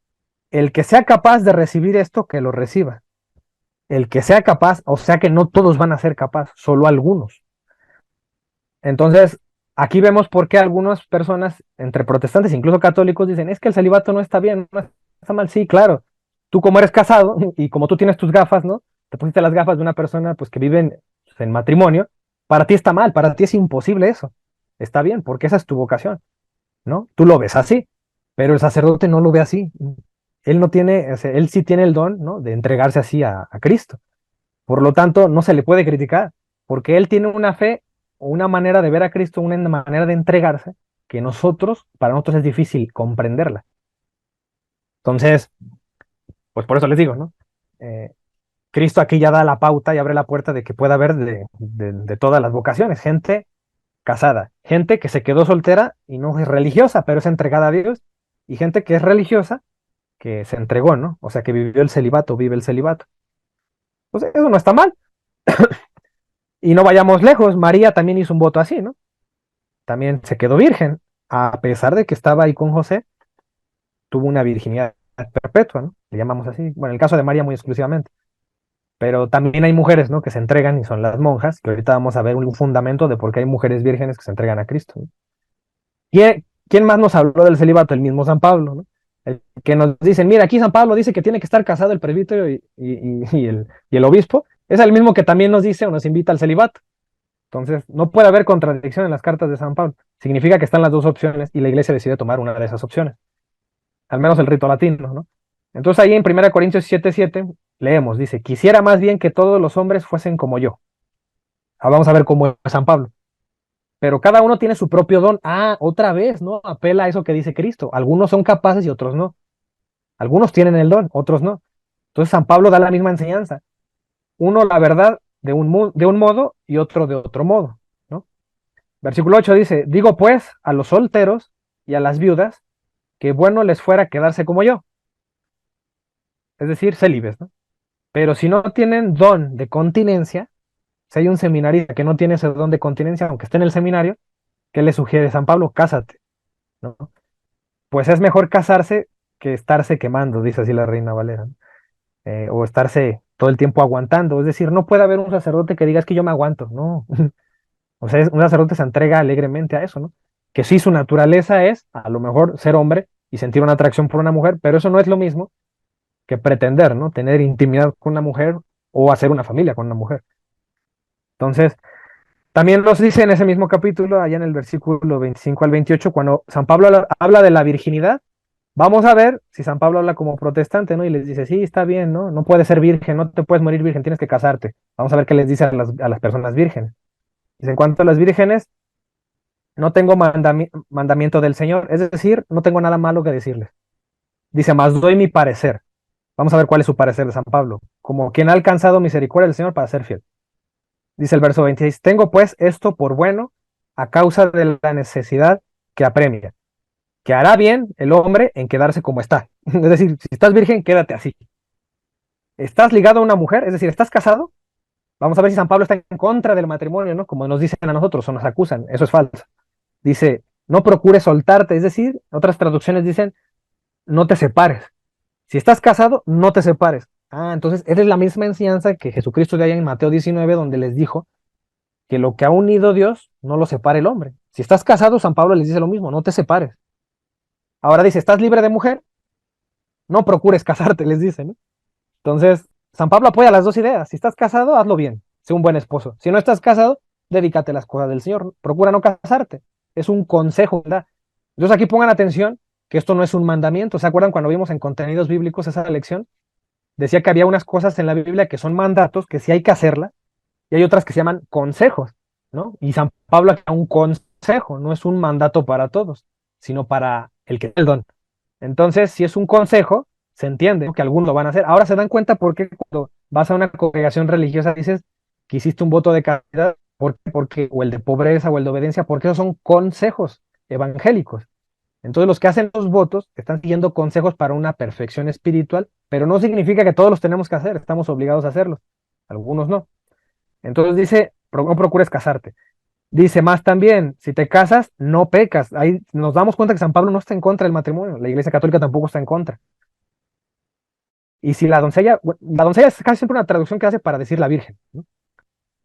el que sea capaz de recibir esto, que lo reciba. El que sea capaz, o sea que no todos van a ser capaces, solo algunos. Entonces, aquí vemos por qué algunas personas, entre protestantes, incluso católicos, dicen, es que el celibato no está bien, no está mal. Sí, claro. Tú como eres casado y como tú tienes tus gafas, ¿no? Te pusiste las gafas de una persona pues que vive en matrimonio, para ti está mal, para ti es imposible eso. Está bien, porque esa es tu vocación, ¿no? Tú lo ves así, pero el sacerdote no lo ve así. Él no tiene, o sea, él sí tiene el don, ¿no? De entregarse así a Cristo. Por lo tanto, no se le puede criticar, porque él tiene una fe o una manera de ver a Cristo, una manera de entregarse, que para nosotros es difícil comprenderla. Entonces, pues por eso les digo, ¿no? Eh, Cristo aquí ya da la pauta y abre la puerta de que pueda haber de todas las vocaciones, gente casada, gente que se quedó soltera y no es religiosa, pero es entregada a Dios, y gente que es religiosa, que se entregó, ¿no? O sea, que vivió el celibato, vive el celibato. Pues eso no está mal. Y no vayamos lejos, María también hizo un voto así, ¿no? También se quedó virgen, a pesar de que estaba ahí con José, tuvo una virginidad perpetua, ¿no? Le llamamos así. Bueno, en el caso de María muy exclusivamente. Pero también hay mujeres, ¿no? Que se entregan y son las monjas, que ahorita vamos a ver un fundamento de por qué hay mujeres vírgenes que se entregan a Cristo, ¿no? ¿Quién más nos habló del celibato? El mismo San Pablo, ¿no? El que nos dicen, mira, aquí San Pablo dice que tiene que estar casado el presbítero y el obispo. Es el mismo que también nos dice o nos invita al celibato. Entonces, no puede haber contradicción en las cartas de San Pablo. Significa que están las dos opciones y la iglesia decide tomar una de esas opciones. Al menos el rito latino, ¿no? Entonces ahí en 1 Corintios 7:7 leemos, dice, quisiera más bien que todos los hombres fuesen como yo. Vamos a ver cómo es San Pablo. Pero cada uno tiene su propio don. Otra vez, ¿no? Apela a eso que dice Cristo. Algunos son capaces y otros no. Algunos tienen el don, otros no. Entonces San Pablo da la misma enseñanza. Uno la verdad de un modo y otro de otro modo, ¿no? Versículo 8 dice, digo pues a los solteros y a las viudas que bueno les fuera quedarse como yo, es decir, célibes, ¿no? Pero si no tienen don de continencia, si hay un seminarista que no tiene ese don de continencia, aunque esté en el seminario, ¿qué le sugiere San Pablo? Cásate, ¿no? Pues es mejor casarse que estarse quemando, dice así la Reina Valera, ¿no? O estarse todo el tiempo aguantando, es decir, no puede haber un sacerdote que diga es que yo me aguanto, no. O sea, un sacerdote se entrega alegremente a eso, ¿no? Que sí, su naturaleza es a lo mejor ser hombre y sentir una atracción por una mujer, pero eso no es lo mismo que pretender, ¿no? Tener intimidad con una mujer o hacer una familia con una mujer. Entonces, También nos dice en ese mismo capítulo, allá en el versículo 25 al 28, cuando San Pablo habla de la virginidad, vamos a ver si San Pablo habla como protestante, ¿no? Y les dice, sí, está bien, ¿no? No puedes ser virgen, no te puedes morir virgen, tienes que casarte. Vamos a ver qué les dice a las personas vírgenes. Dice, en cuanto a las vírgenes, no tengo mandamiento del Señor, es decir, no tengo nada malo que decirles. Dice, más doy mi parecer. Vamos a ver cuál es su parecer de San Pablo, como quien ha alcanzado misericordia del Señor para ser fiel. Dice el verso 26, tengo pues esto por bueno a causa de la necesidad que apremia, que hará bien el hombre en quedarse como está. Es decir, si estás virgen, quédate así. ¿Estás ligado a una mujer? Es decir, ¿estás casado? Vamos a ver si San Pablo está en contra del matrimonio, ¿no? Como nos dicen a nosotros o nos acusan. Eso es falso. Dice, no procures soltarte. Es decir, otras traducciones dicen, no te separes. Si estás casado, no te separes. Ah, entonces, esa es la misma enseñanza que Jesucristo de allá en Mateo 19, donde les dijo que lo que ha unido Dios no lo separe el hombre. Si estás casado, San Pablo les dice lo mismo, no te separes. Ahora dice, ¿estás libre de mujer? No procures casarte, les dice, ¿no? Entonces, San Pablo apoya las dos ideas. Si estás casado, hazlo bien, sé un buen esposo. Si no estás casado, dedícate a las cosas del Señor. Procura no casarte. Es un consejo, ¿verdad? Entonces aquí pongan atención que esto no es un mandamiento. ¿Se acuerdan cuando vimos en contenidos bíblicos esa lección? Decía que había unas cosas en la Biblia que son mandatos, que sí hay que hacerlas, y hay otras que se llaman consejos, ¿no? Y San Pablo da un consejo, no es un mandato para todos, sino para el que tiene el don. Entonces, si es un consejo, se entiende, ¿no?, que algunos lo van a hacer. Ahora se dan cuenta por qué cuando vas a una congregación religiosa dices que hiciste un voto de castidad, ¿por qué? Porque, o el de pobreza o el de obediencia, porque esos son consejos evangélicos. Entonces los que hacen los votos están siguiendo consejos para una perfección espiritual, pero no significa que todos los tenemos que hacer, estamos obligados a hacerlos, algunos no. Entonces dice, no procures casarte. Dice más también, si te casas, no pecas. Ahí nos damos cuenta que San Pablo no está en contra del matrimonio, la Iglesia Católica tampoco está en contra. Y si la doncella es casi siempre una traducción que hace para decir la virgen, ¿no?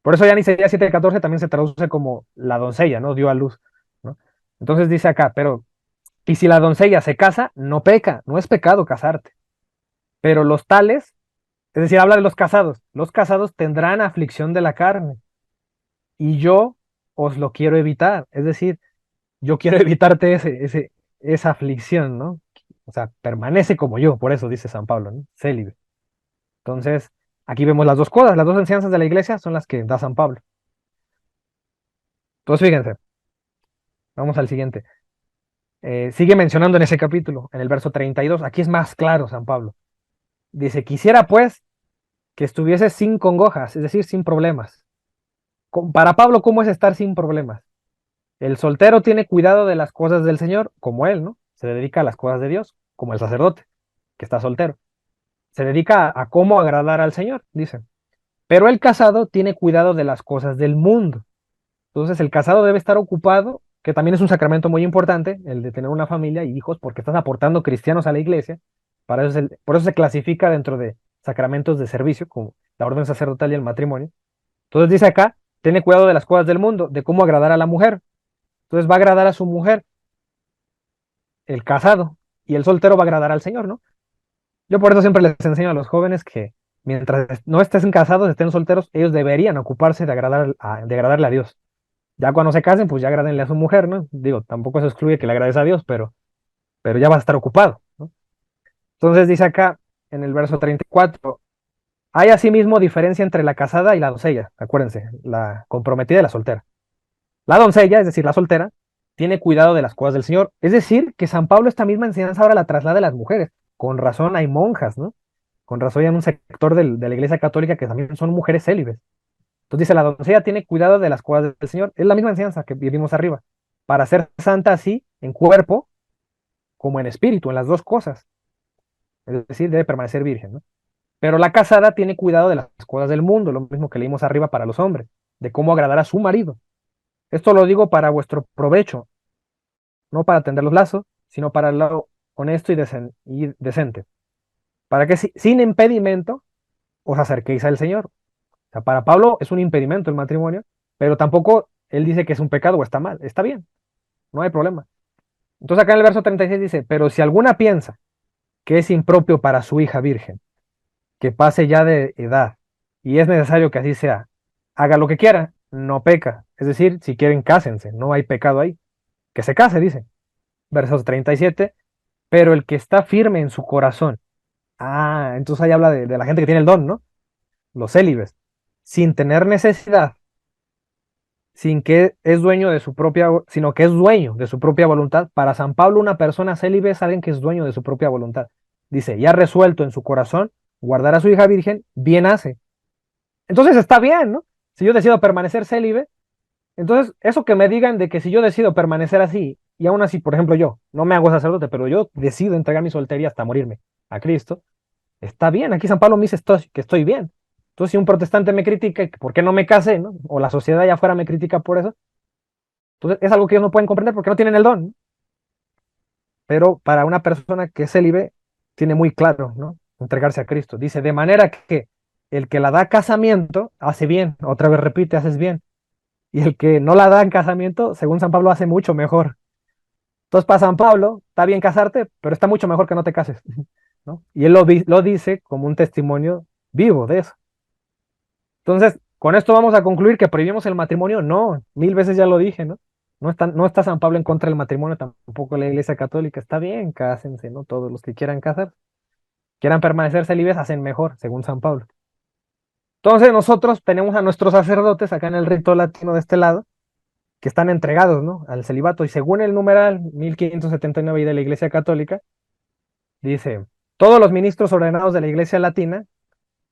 Por eso ya en Isaías 7:14 también se traduce como la doncella, ¿no? Dio a luz, ¿no? Entonces dice acá, pero, y si la doncella se casa, no peca, no es pecado casarte. Pero los tales, es decir, habla de los casados tendrán aflicción de la carne, y yo os lo quiero evitar, es decir, yo quiero evitarte esa aflicción, ¿no? O sea, permanece como yo, por eso dice San Pablo, ¿no? Sé libre. Entonces, aquí vemos las dos cosas, las dos enseñanzas de la iglesia son las que da San Pablo. Entonces, fíjense, vamos al siguiente. Sigue mencionando en ese capítulo, en el verso 32, aquí es más claro San Pablo. Dice, quisiera pues que estuviese sin congojas, es decir, sin problemas. Para Pablo, ¿cómo es estar sin problemas? El soltero tiene cuidado de las cosas del Señor, como él, ¿no? Se dedica a las cosas de Dios, como el sacerdote, que está soltero. Se dedica a cómo agradar al Señor, dicen. Pero el casado tiene cuidado de las cosas del mundo. Entonces el casado debe estar ocupado, que también es un sacramento muy importante, el de tener una familia y hijos, porque estás aportando cristianos a la iglesia. Por eso se clasifica dentro de sacramentos de servicio, como la orden sacerdotal y el matrimonio. Entonces dice acá, tiene cuidado de las cosas del mundo, de cómo agradar a la mujer. Entonces va a agradar a su mujer, el casado, y el soltero va a agradar al Señor, ¿no? Yo por eso siempre les enseño a los jóvenes que mientras no estén casados, estén solteros, ellos deberían ocuparse de agradarle a Dios. Ya cuando se casen, pues ya agrádenle a su mujer, ¿no? Digo, tampoco eso excluye que le agrades a Dios, pero ya vas a estar ocupado, ¿no? Entonces dice acá en el verso 34, hay asimismo diferencia entre la casada y la doncella, acuérdense, la comprometida y la soltera. La doncella, es decir, la soltera, tiene cuidado de las cosas del Señor. Es decir, que San Pablo esta misma enseñanza ahora la traslada a las mujeres. Con razón hay monjas, ¿no? Con razón hay un sector de la Iglesia Católica que también son mujeres célibes. Entonces dice, la doncella tiene cuidado de las cosas del Señor. Es la misma enseñanza que vivimos arriba. Para ser santa así, en cuerpo, como en espíritu, en las dos cosas. Es decir, debe permanecer virgen, ¿no? Pero la casada tiene cuidado de las cosas del mundo, lo mismo que leímos arriba para los hombres, de cómo agradar a su marido. Esto lo digo para vuestro provecho, no para tender los lazos, sino para el lado honesto y decente. Para que sin impedimento os acerquéis al Señor. O sea, para Pablo es un impedimento el matrimonio, pero tampoco él dice que es un pecado o está mal. Está bien, no hay problema. Entonces acá en el verso 36 dice, pero si alguna piensa que es impropio para su hija virgen, que pase ya de edad, y es necesario que así sea, haga lo que quiera. no peca. Es decir, si quieren, cásense, no hay pecado ahí. Que se case, dice. Versos 37, pero el que está firme en su corazón. Ah, entonces ahí habla de la gente que tiene el don, ¿no? Los célibes. Sin tener necesidad, sin que es dueño de su propia, sino que es dueño de su propia voluntad. Para San Pablo, una persona célibe es alguien que es dueño de su propia voluntad. Dice, ya resuelto en su corazón guardar a su hija virgen, bien hace. Entonces está bien, ¿no? Si yo decido permanecer célibe, entonces eso que me digan de que si yo decido permanecer así, y aún así, por ejemplo, yo no me hago sacerdote, pero yo decido entregar mi soltería hasta morirme a Cristo, está bien. Aquí San Pablo me dice que estoy bien. Entonces, si un protestante me critica, ¿por qué no me casé, no? O la sociedad allá afuera me critica por eso, entonces es algo que ellos no pueden comprender porque no tienen el don, ¿no? Pero para una persona que es célibe, tiene muy claro, ¿no? Entregarse a Cristo. Dice, de manera que el que la da casamiento, hace bien. Otra vez repite, haces bien. Y el que no la da en casamiento, según San Pablo, hace mucho mejor. Entonces, para San Pablo, está bien casarte, pero está mucho mejor que no te cases, ¿no? Y él lo dice como un testimonio vivo de eso. Entonces, con esto vamos a concluir que prohibimos el matrimonio. No, mil veces ya lo dije, ¿no? No está San Pablo en contra del matrimonio, tampoco la Iglesia Católica. Está bien, cásense, ¿no? Todos los que quieran casar, quieran permanecer célibes, hacen mejor, según San Pablo. Entonces, nosotros tenemos a nuestros sacerdotes acá en el rito latino de este lado, que están entregados, ¿no? Al celibato. Y según el numeral 1579 y de la Iglesia Católica, dice, todos los ministros ordenados de la Iglesia Latina,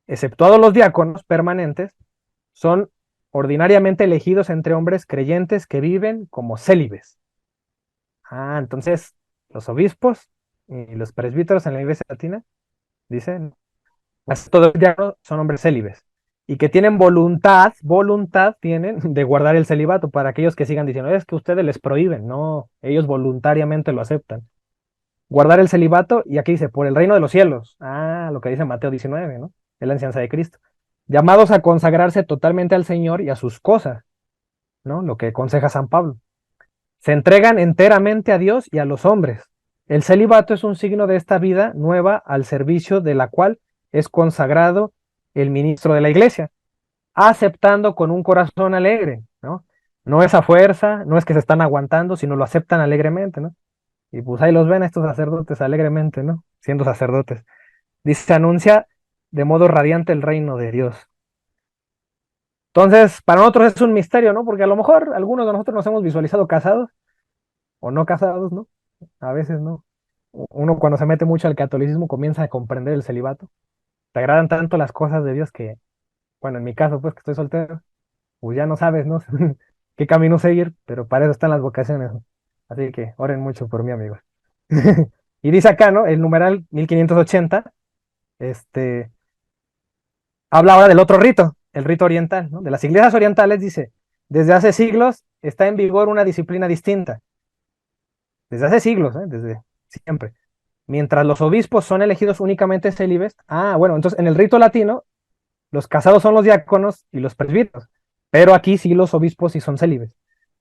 exceptuados los diáconos permanentes, son ordinariamente elegidos entre hombres creyentes que viven como célibes. Ah, entonces los obispos y los presbíteros en la Iglesia Latina dicen, todos los diáconos son hombres célibes y que tienen voluntad tienen de guardar el celibato. Para aquellos que sigan diciendo, es que ustedes les prohíben. No, ellos voluntariamente lo aceptan. Guardar el celibato, y aquí dice, por el reino de los cielos. Ah, lo que dice Mateo 19, ¿no? Es la enseñanza de Cristo. Llamados a consagrarse totalmente al Señor y a sus cosas, ¿no? Lo que aconseja San Pablo. Se entregan enteramente a Dios y a los hombres. El celibato es un signo de esta vida nueva al servicio de la cual es consagrado el ministro de la iglesia, aceptando con un corazón alegre, ¿no? No es a fuerza, no es que se están aguantando, sino lo aceptan alegremente, ¿no? Y pues ahí los ven estos sacerdotes alegremente, ¿no? Siendo sacerdotes. Dice, se anuncia de modo radiante el reino de Dios. Entonces, para nosotros es un misterio, ¿no? Porque a lo mejor algunos de nosotros nos hemos visualizado casados o no casados, ¿no? A veces no. Uno cuando se mete mucho al catolicismo comienza a comprender el celibato. Te agradan tanto las cosas de Dios que, bueno, en mi caso, pues que estoy soltero, pues ya no sabes, ¿no? qué camino seguir, pero para eso están las vocaciones, ¿no? Así que oren mucho por mí, amigos. Y dice acá, ¿no? El numeral 1580, habla ahora del otro rito, el rito oriental, ¿no? De las iglesias orientales dice, desde hace siglos está en vigor una disciplina distinta. Desde hace siglos, desde siempre. Mientras los obispos son elegidos únicamente célibes, bueno, entonces en el rito latino, los casados son los diáconos y los presbíteros, pero aquí sí los obispos sí son célibes.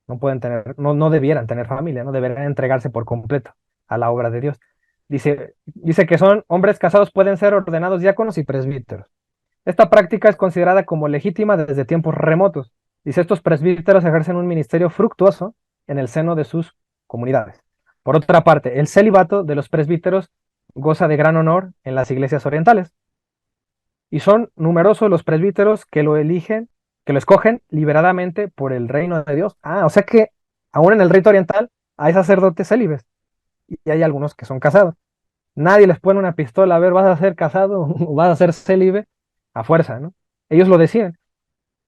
No pueden tener, no debieran tener familia, no deberían entregarse por completo a la obra de Dios. Dice que son hombres casados, pueden ser ordenados diáconos y presbíteros. Esta práctica es considerada como legítima desde tiempos remotos. Dice, estos presbíteros ejercen un ministerio fructuoso en el seno de sus comunidades. Por otra parte, el celibato de los presbíteros goza de gran honor en las iglesias orientales. Y son numerosos los presbíteros que lo escogen liberadamente por el reino de Dios. O sea que aún en el rito oriental hay sacerdotes célibes y hay algunos que son casados. Nadie les pone una pistola, a ver, vas a ser casado o vas a ser célibe a fuerza, ¿no? Ellos lo deciden.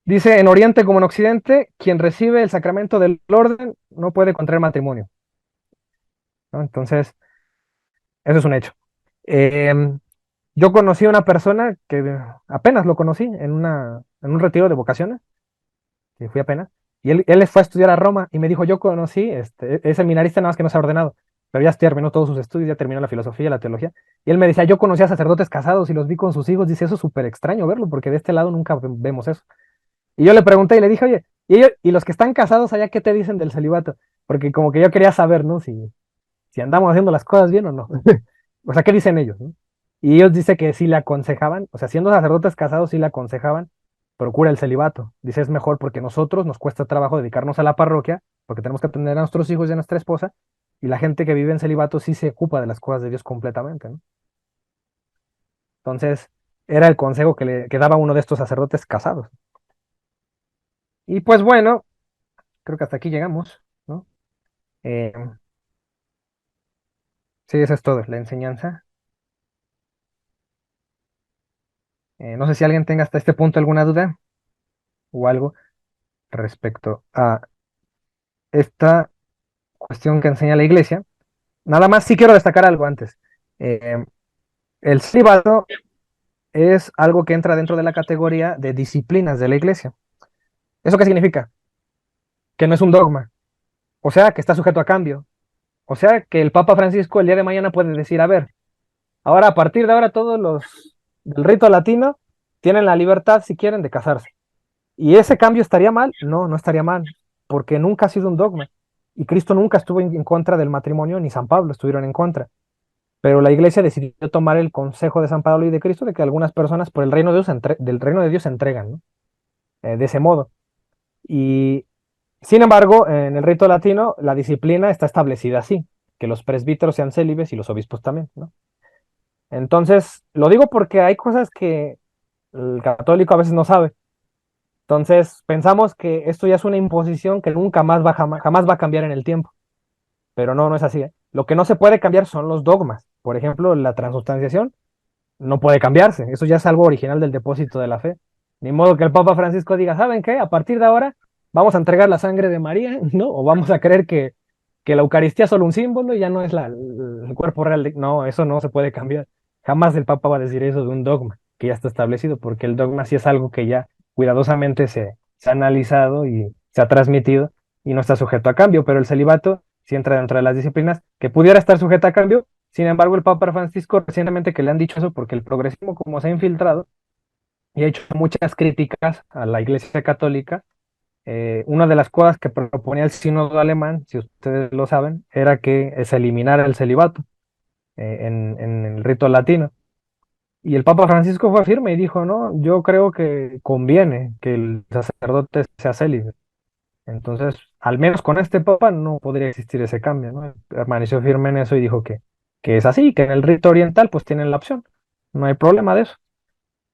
Dice, en Oriente como en Occidente, quien recibe el sacramento del orden no puede contraer matrimonio, ¿no? Entonces, eso es un hecho. Yo conocí a una persona que apenas lo conocí en un retiro de vocaciones, que fui apenas, y él fue a estudiar a Roma y me dijo, yo conocí, es seminarista nada más que no se ha ordenado, pero ya terminó todos sus estudios, ya terminó la filosofía, la teología, y él me decía, yo conocí a sacerdotes casados y los vi con sus hijos, dice, eso es súper extraño verlo, porque de este lado nunca vemos eso. Y yo le pregunté y le dije, oye, ¿y los que están casados allá qué te dicen del celibato? Porque como que yo quería saber, ¿no? Si andamos haciendo las cosas bien o no. O sea, ¿qué dicen ellos, no? Y ellos dicen que sí le aconsejaban, o sea, siendo sacerdotes casados sí le aconsejaban procura el celibato. Dice, es mejor porque nosotros nos cuesta trabajo dedicarnos a la parroquia, porque tenemos que atender a nuestros hijos y a nuestra esposa, y la gente que vive en celibato sí se ocupa de las cosas de Dios completamente, ¿no? Entonces, era el consejo que daba uno de estos sacerdotes casados. Y pues bueno, creo que hasta aquí llegamos, ¿no? Eh, sí, eso es todo, la enseñanza. No sé si alguien tenga hasta este punto alguna duda o algo respecto a esta cuestión que enseña la iglesia. Nada más sí quiero destacar algo antes. Eh, el celibato es algo que entra dentro de la categoría de disciplinas de la iglesia. ¿Eso qué significa? Que no es un dogma, o sea, que está sujeto a cambio. O sea, que el Papa Francisco el día de mañana puede decir, a ver, ahora a partir de ahora todos los del rito latino tienen la libertad, si quieren, de casarse. ¿Y ese cambio estaría mal? No, no estaría mal, porque nunca ha sido un dogma. Y Cristo nunca estuvo en contra del matrimonio, ni San Pablo estuvieron en contra. Pero la iglesia decidió tomar el consejo de San Pablo y de Cristo de que algunas personas por el reino de Dios del reino de Dios se entregan, ¿no? De ese modo. Y sin embargo, en el rito latino, la disciplina está establecida así, que los presbíteros sean célibes y los obispos también, ¿no? Entonces, lo digo porque hay cosas que el católico a veces no sabe. Entonces, pensamos que esto ya es una imposición que nunca más jamás va a cambiar en el tiempo. Pero no, no es así, ¿eh? Lo que no se puede cambiar son los dogmas. Por ejemplo, la transubstanciación no puede cambiarse. Eso ya es algo original del depósito de la fe. Ni modo que el Papa Francisco diga, ¿saben qué? A partir de ahora vamos a entregar la sangre de María, ¿no? O vamos a creer que la Eucaristía es solo un símbolo y ya no es el cuerpo real. No, eso no se puede cambiar. Jamás el Papa va a decir eso de un dogma que ya está establecido, porque el dogma sí es algo que ya cuidadosamente se ha analizado y se ha transmitido y no está sujeto a cambio, pero el celibato sí entra dentro de las disciplinas que pudiera estar sujeta a cambio. Sin embargo, el Papa Francisco recientemente que le han dicho eso porque el progresismo como se ha infiltrado y ha hecho muchas críticas a la Iglesia Católica, una de las cosas que proponía el sínodo alemán, si ustedes lo saben, era que se eliminara el celibato en el rito latino. Y el Papa Francisco fue firme y dijo, no, yo creo que conviene que el sacerdote sea célibe. Entonces, al menos con este Papa no podría existir ese cambio, ¿no? Permaneció firme en eso y dijo que es así, que en el rito oriental pues tienen la opción, no hay problema de eso.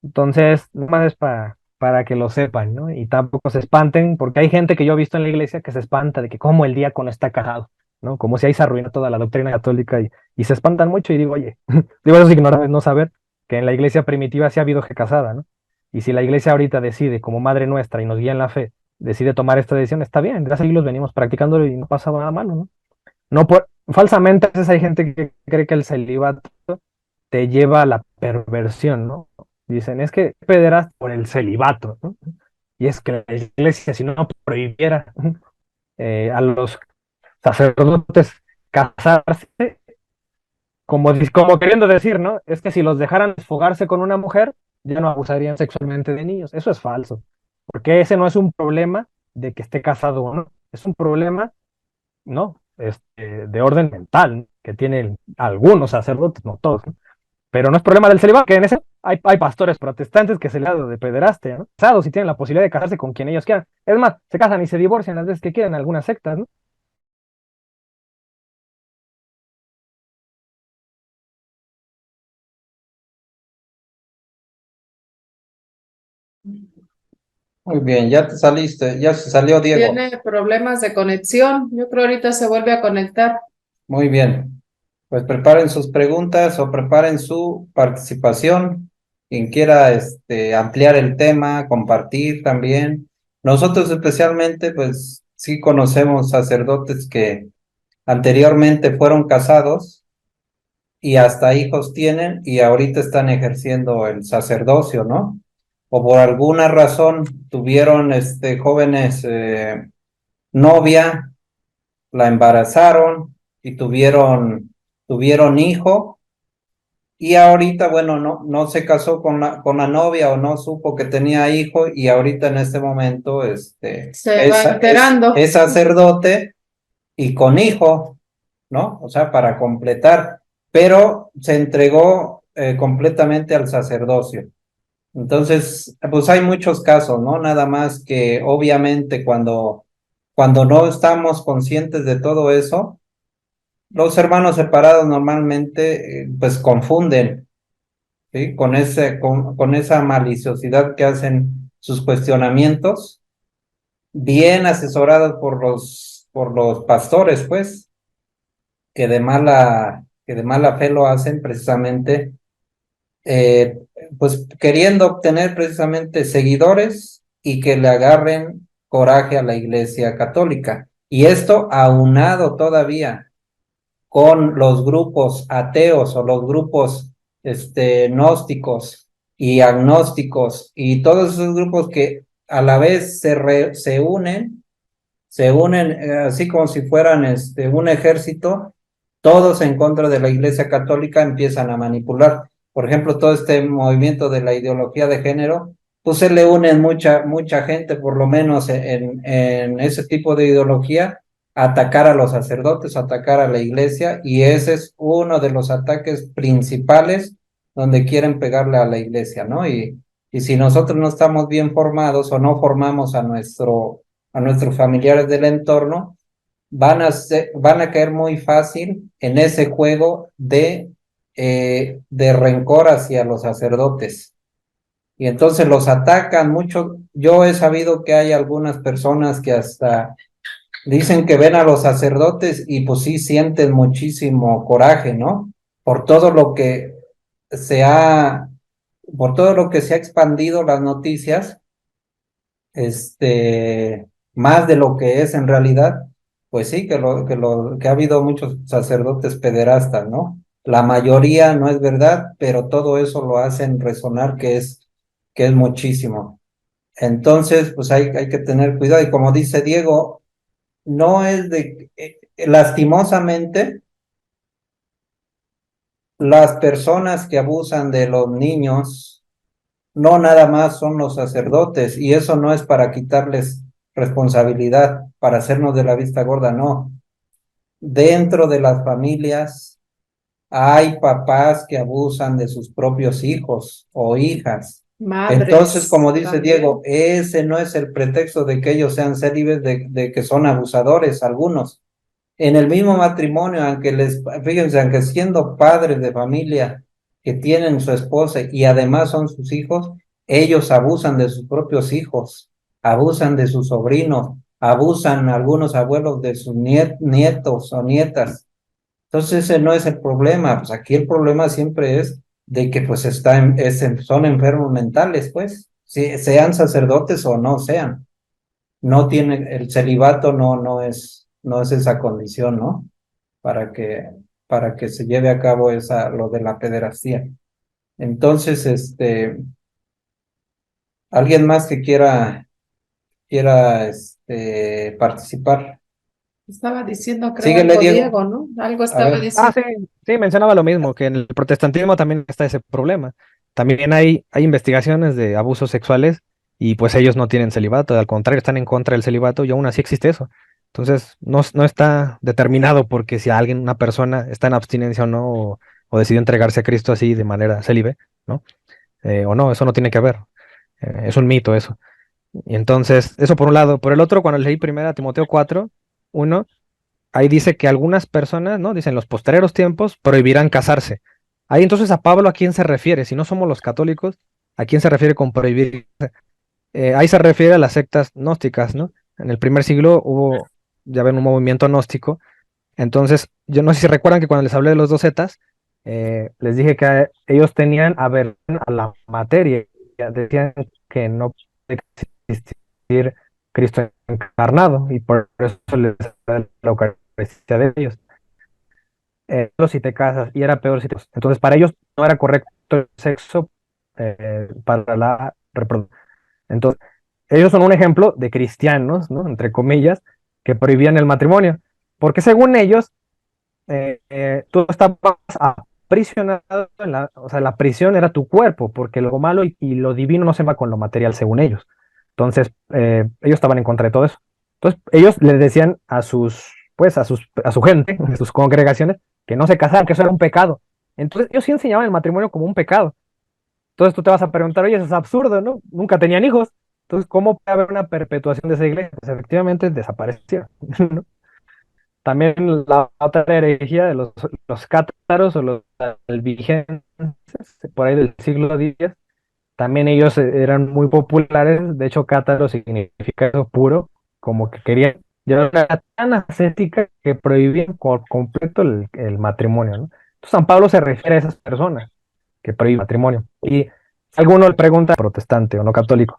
Entonces, nomás es para que lo sepan, ¿no? Y tampoco se espanten, porque hay gente que yo he visto en la iglesia que se espanta de que cómo el diácono está casado, ¿no? Como si ahí se arruina toda la doctrina católica y se espantan mucho y digo, oye, digo, eso es ignorar, no saber que en la iglesia primitiva sí ha habido gente casada, ¿no? Y si la iglesia ahorita decide, como madre nuestra y nos guía en la fe, decide tomar esta decisión, está bien, desde hace siglos venimos practicándolo y no pasa nada malo, ¿no? No falsamente a veces hay gente que cree que el celibato te lleva a la perversión, ¿no? Dicen, es que pederas por el celibato, ¿no? Y es que la iglesia, si no prohibiera a los sacerdotes casarse, como queriendo decir, ¿no? Es que si los dejaran desfogarse con una mujer, ya no abusarían sexualmente de niños. Eso es falso, porque ese no es un problema de que esté casado o no, es un problema, ¿no? De orden mental, ¿no? Que tienen algunos sacerdotes, no todos, ¿no? Pero no es problema del celibato, que en ese hay pastores protestantes que se le da de pederastia, ¿no? Casados y tienen la posibilidad de casarse con quien ellos quieran. Es más, se casan y se divorcian las veces que quieren en algunas sectas, ¿no? Muy bien, ya te saliste, ya se salió Diego. Tiene problemas de conexión. Yo creo ahorita se vuelve a conectar. Muy bien. Pues preparen sus preguntas o preparen su participación. Quien quiera ampliar el tema, compartir también. Nosotros especialmente, pues sí conocemos sacerdotes que anteriormente fueron casados y hasta hijos tienen y ahorita están ejerciendo el sacerdocio, ¿no? O por alguna razón tuvieron jóvenes novia, la embarazaron y tuvieron hijo y ahorita, bueno, no se casó con la novia o no supo que tenía hijo y ahorita en este momento Se va enterando. es sacerdote y con hijo, ¿no? O sea, para completar, pero se entregó completamente al sacerdocio. Entonces, pues hay muchos casos, ¿no? Nada más que obviamente cuando no estamos conscientes de todo eso, los hermanos separados normalmente pues confunden, ¿sí? Con esa maliciosidad que hacen sus cuestionamientos, bien asesorados por los pastores, pues, que de mala fe lo hacen precisamente, eh, pues queriendo obtener precisamente seguidores y que le agarren coraje a la Iglesia Católica. Y esto aunado todavía con los grupos ateos o los grupos gnósticos y agnósticos y todos esos grupos que a la vez se unen así como si fueran un ejército, todos en contra de la Iglesia Católica empiezan a manipular. Por ejemplo, todo este movimiento de la ideología de género, pues se le unen mucha gente, por lo menos en ese tipo de ideología, a atacar a los sacerdotes, a atacar a la Iglesia, y ese es uno de los ataques principales donde quieren pegarle a la Iglesia, ¿no? Y si nosotros no estamos bien formados o no formamos a nuestros familiares del entorno, van a caer muy fácil en ese juego de rencor hacia los sacerdotes. Y entonces los atacan mucho. Yo he sabido que hay algunas personas que hasta dicen que ven a los sacerdotes y pues sí sienten muchísimo coraje, ¿no? Por todo lo que se ha, por todo lo que se ha expandido las noticias, más de lo que es en realidad, pues sí, que ha habido muchos sacerdotes pederastas, ¿no? La mayoría no es verdad, pero todo eso lo hacen resonar que es muchísimo. Entonces, pues hay que tener cuidado. Y como dice Diego, no es lastimosamente, las personas que abusan de los niños no nada más son los sacerdotes, y eso no es para quitarles responsabilidad, para hacernos de la vista gorda, no. Dentro de las familias hay papás que abusan de sus propios hijos o hijas. Entonces, Madres como dice también. Diego, ese no es el pretexto de que ellos sean célibes, de que son abusadores algunos. En el mismo matrimonio, fíjense, aunque siendo padres de familia que tienen su esposa y además son sus hijos, ellos abusan de sus propios hijos, abusan de sus sobrinos, abusan algunos abuelos de sus nietos o nietas. Entonces ese no es el problema, pues aquí el problema siempre es de que pues son enfermos mentales, pues, sean sacerdotes o no sean. No tiene, el celibato no es esa condición, ¿no? Para que, para que se lleve a cabo lo de la pederastía. Entonces, alguien más que quiera participar. Estaba diciendo, creo, Síguele, algo Diego. Diego, ¿no? Algo A estaba ver. diciendo. Sí, sí, mencionaba lo mismo, que en el protestantismo también está ese problema. También hay investigaciones de abusos sexuales y pues ellos no tienen celibato, al contrario, están en contra del celibato y aún así existe eso. Entonces, no está determinado porque si una persona está en abstinencia o no, o decidió entregarse a Cristo así de manera célibe, ¿no? O no, eso no tiene que ver. Es un mito eso. Y entonces, eso por un lado. Por el otro, cuando leí primera Timoteo 4:1, ahí dice que algunas personas, ¿no? Dicen los postreros tiempos prohibirán casarse. Ahí entonces a Pablo, ¿a quién se refiere? Si no somos los católicos, ¿a quién se refiere con prohibir? Ahí se refiere a las sectas gnósticas, ¿no? En el primer siglo hubo, ya ven, un movimiento gnóstico. Entonces, yo no sé si recuerdan que cuando les hablé de los dos zetas, les dije que ellos tenían aversión a la materia. Decían que no puede existir Cristo encarnado y por eso les da la Eucaristía de ellos. Si te casas y era peor si te... Entonces, para ellos no era correcto el sexo para la reproducción. Entonces, ellos son un ejemplo de cristianos, ¿no? Entre comillas, que prohibían el matrimonio. Porque según ellos, tú estabas aprisionado, o sea, la prisión era tu cuerpo, porque lo malo y lo divino no se va con lo material, según ellos. Entonces, ellos estaban en contra de todo eso. Entonces, ellos les decían pues, a su gente, a sus congregaciones, que no se casaran, que eso era un pecado. Entonces, ellos sí enseñaban el matrimonio como un pecado. Entonces tú te vas a preguntar, oye, eso es absurdo, ¿no? Nunca tenían hijos. Entonces, ¿cómo puede haber una perpetuación de esa iglesia? Pues efectivamente desaparecieron, ¿no? También la otra herejía de los cátaros o los albigenses, por ahí del siglo X, también ellos eran muy populares. De hecho, cátaro significa eso puro, como que querían, ya era tan ascética que prohibían por completo el matrimonio, ¿no? Entonces, San Pablo se refiere a esas personas que prohíben el matrimonio. Y si alguno le pregunta, protestante o no católico,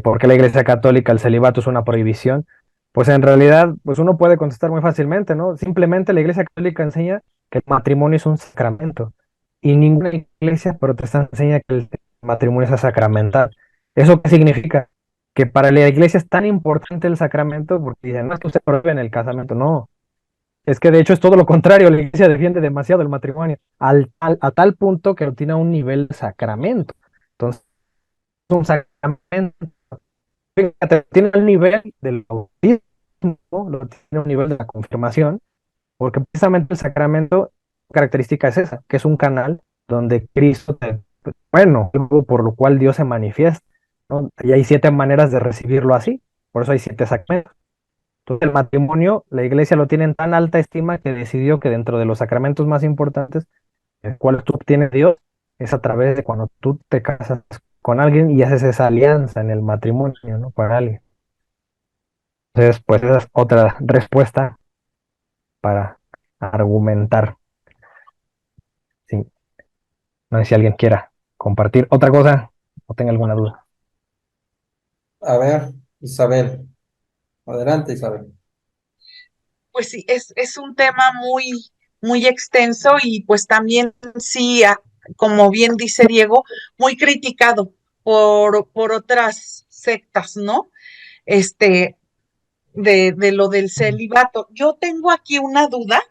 ¿por qué la Iglesia Católica el celibato es una prohibición? Pues en realidad, pues uno puede contestar muy fácilmente, ¿no? Simplemente la Iglesia Católica enseña que el matrimonio es un sacramento y ninguna iglesia protestante enseña que el matrimonio es sacramental. ¿Eso qué significa? Que para la iglesia es tan importante el sacramento porque dicen, no es que usted prohíbe en el casamiento, no. Es que de hecho es todo lo contrario, la iglesia defiende demasiado el matrimonio, a tal punto que lo tiene a un nivel de sacramento. Entonces, es un sacramento, fíjate, tiene el nivel del bautismo, lo tiene a un nivel de la confirmación, porque precisamente el sacramento, característica es esa, que es un canal donde Cristo, bueno, algo por lo cual Dios se manifiesta, ¿no? Y hay 7 maneras de recibirlo así, por eso hay 7 sacramentos. Entonces, el matrimonio, la iglesia lo tiene en tan alta estima que decidió que dentro de los sacramentos más importantes, el cual tú obtienes Dios, es a través de cuando tú te casas con alguien y haces esa alianza en el matrimonio, ¿no? Para alguien. Entonces, pues esa es otra respuesta para argumentar. Sí. No sé si alguien quiera compartir otra cosa o tenga alguna duda. A ver, Isabel, adelante, Isabel. Pues sí, es un tema muy extenso y pues también sí, como bien dice Diego, muy criticado por otras sectas, ¿no? Este, de lo del celibato. Yo tengo aquí una duda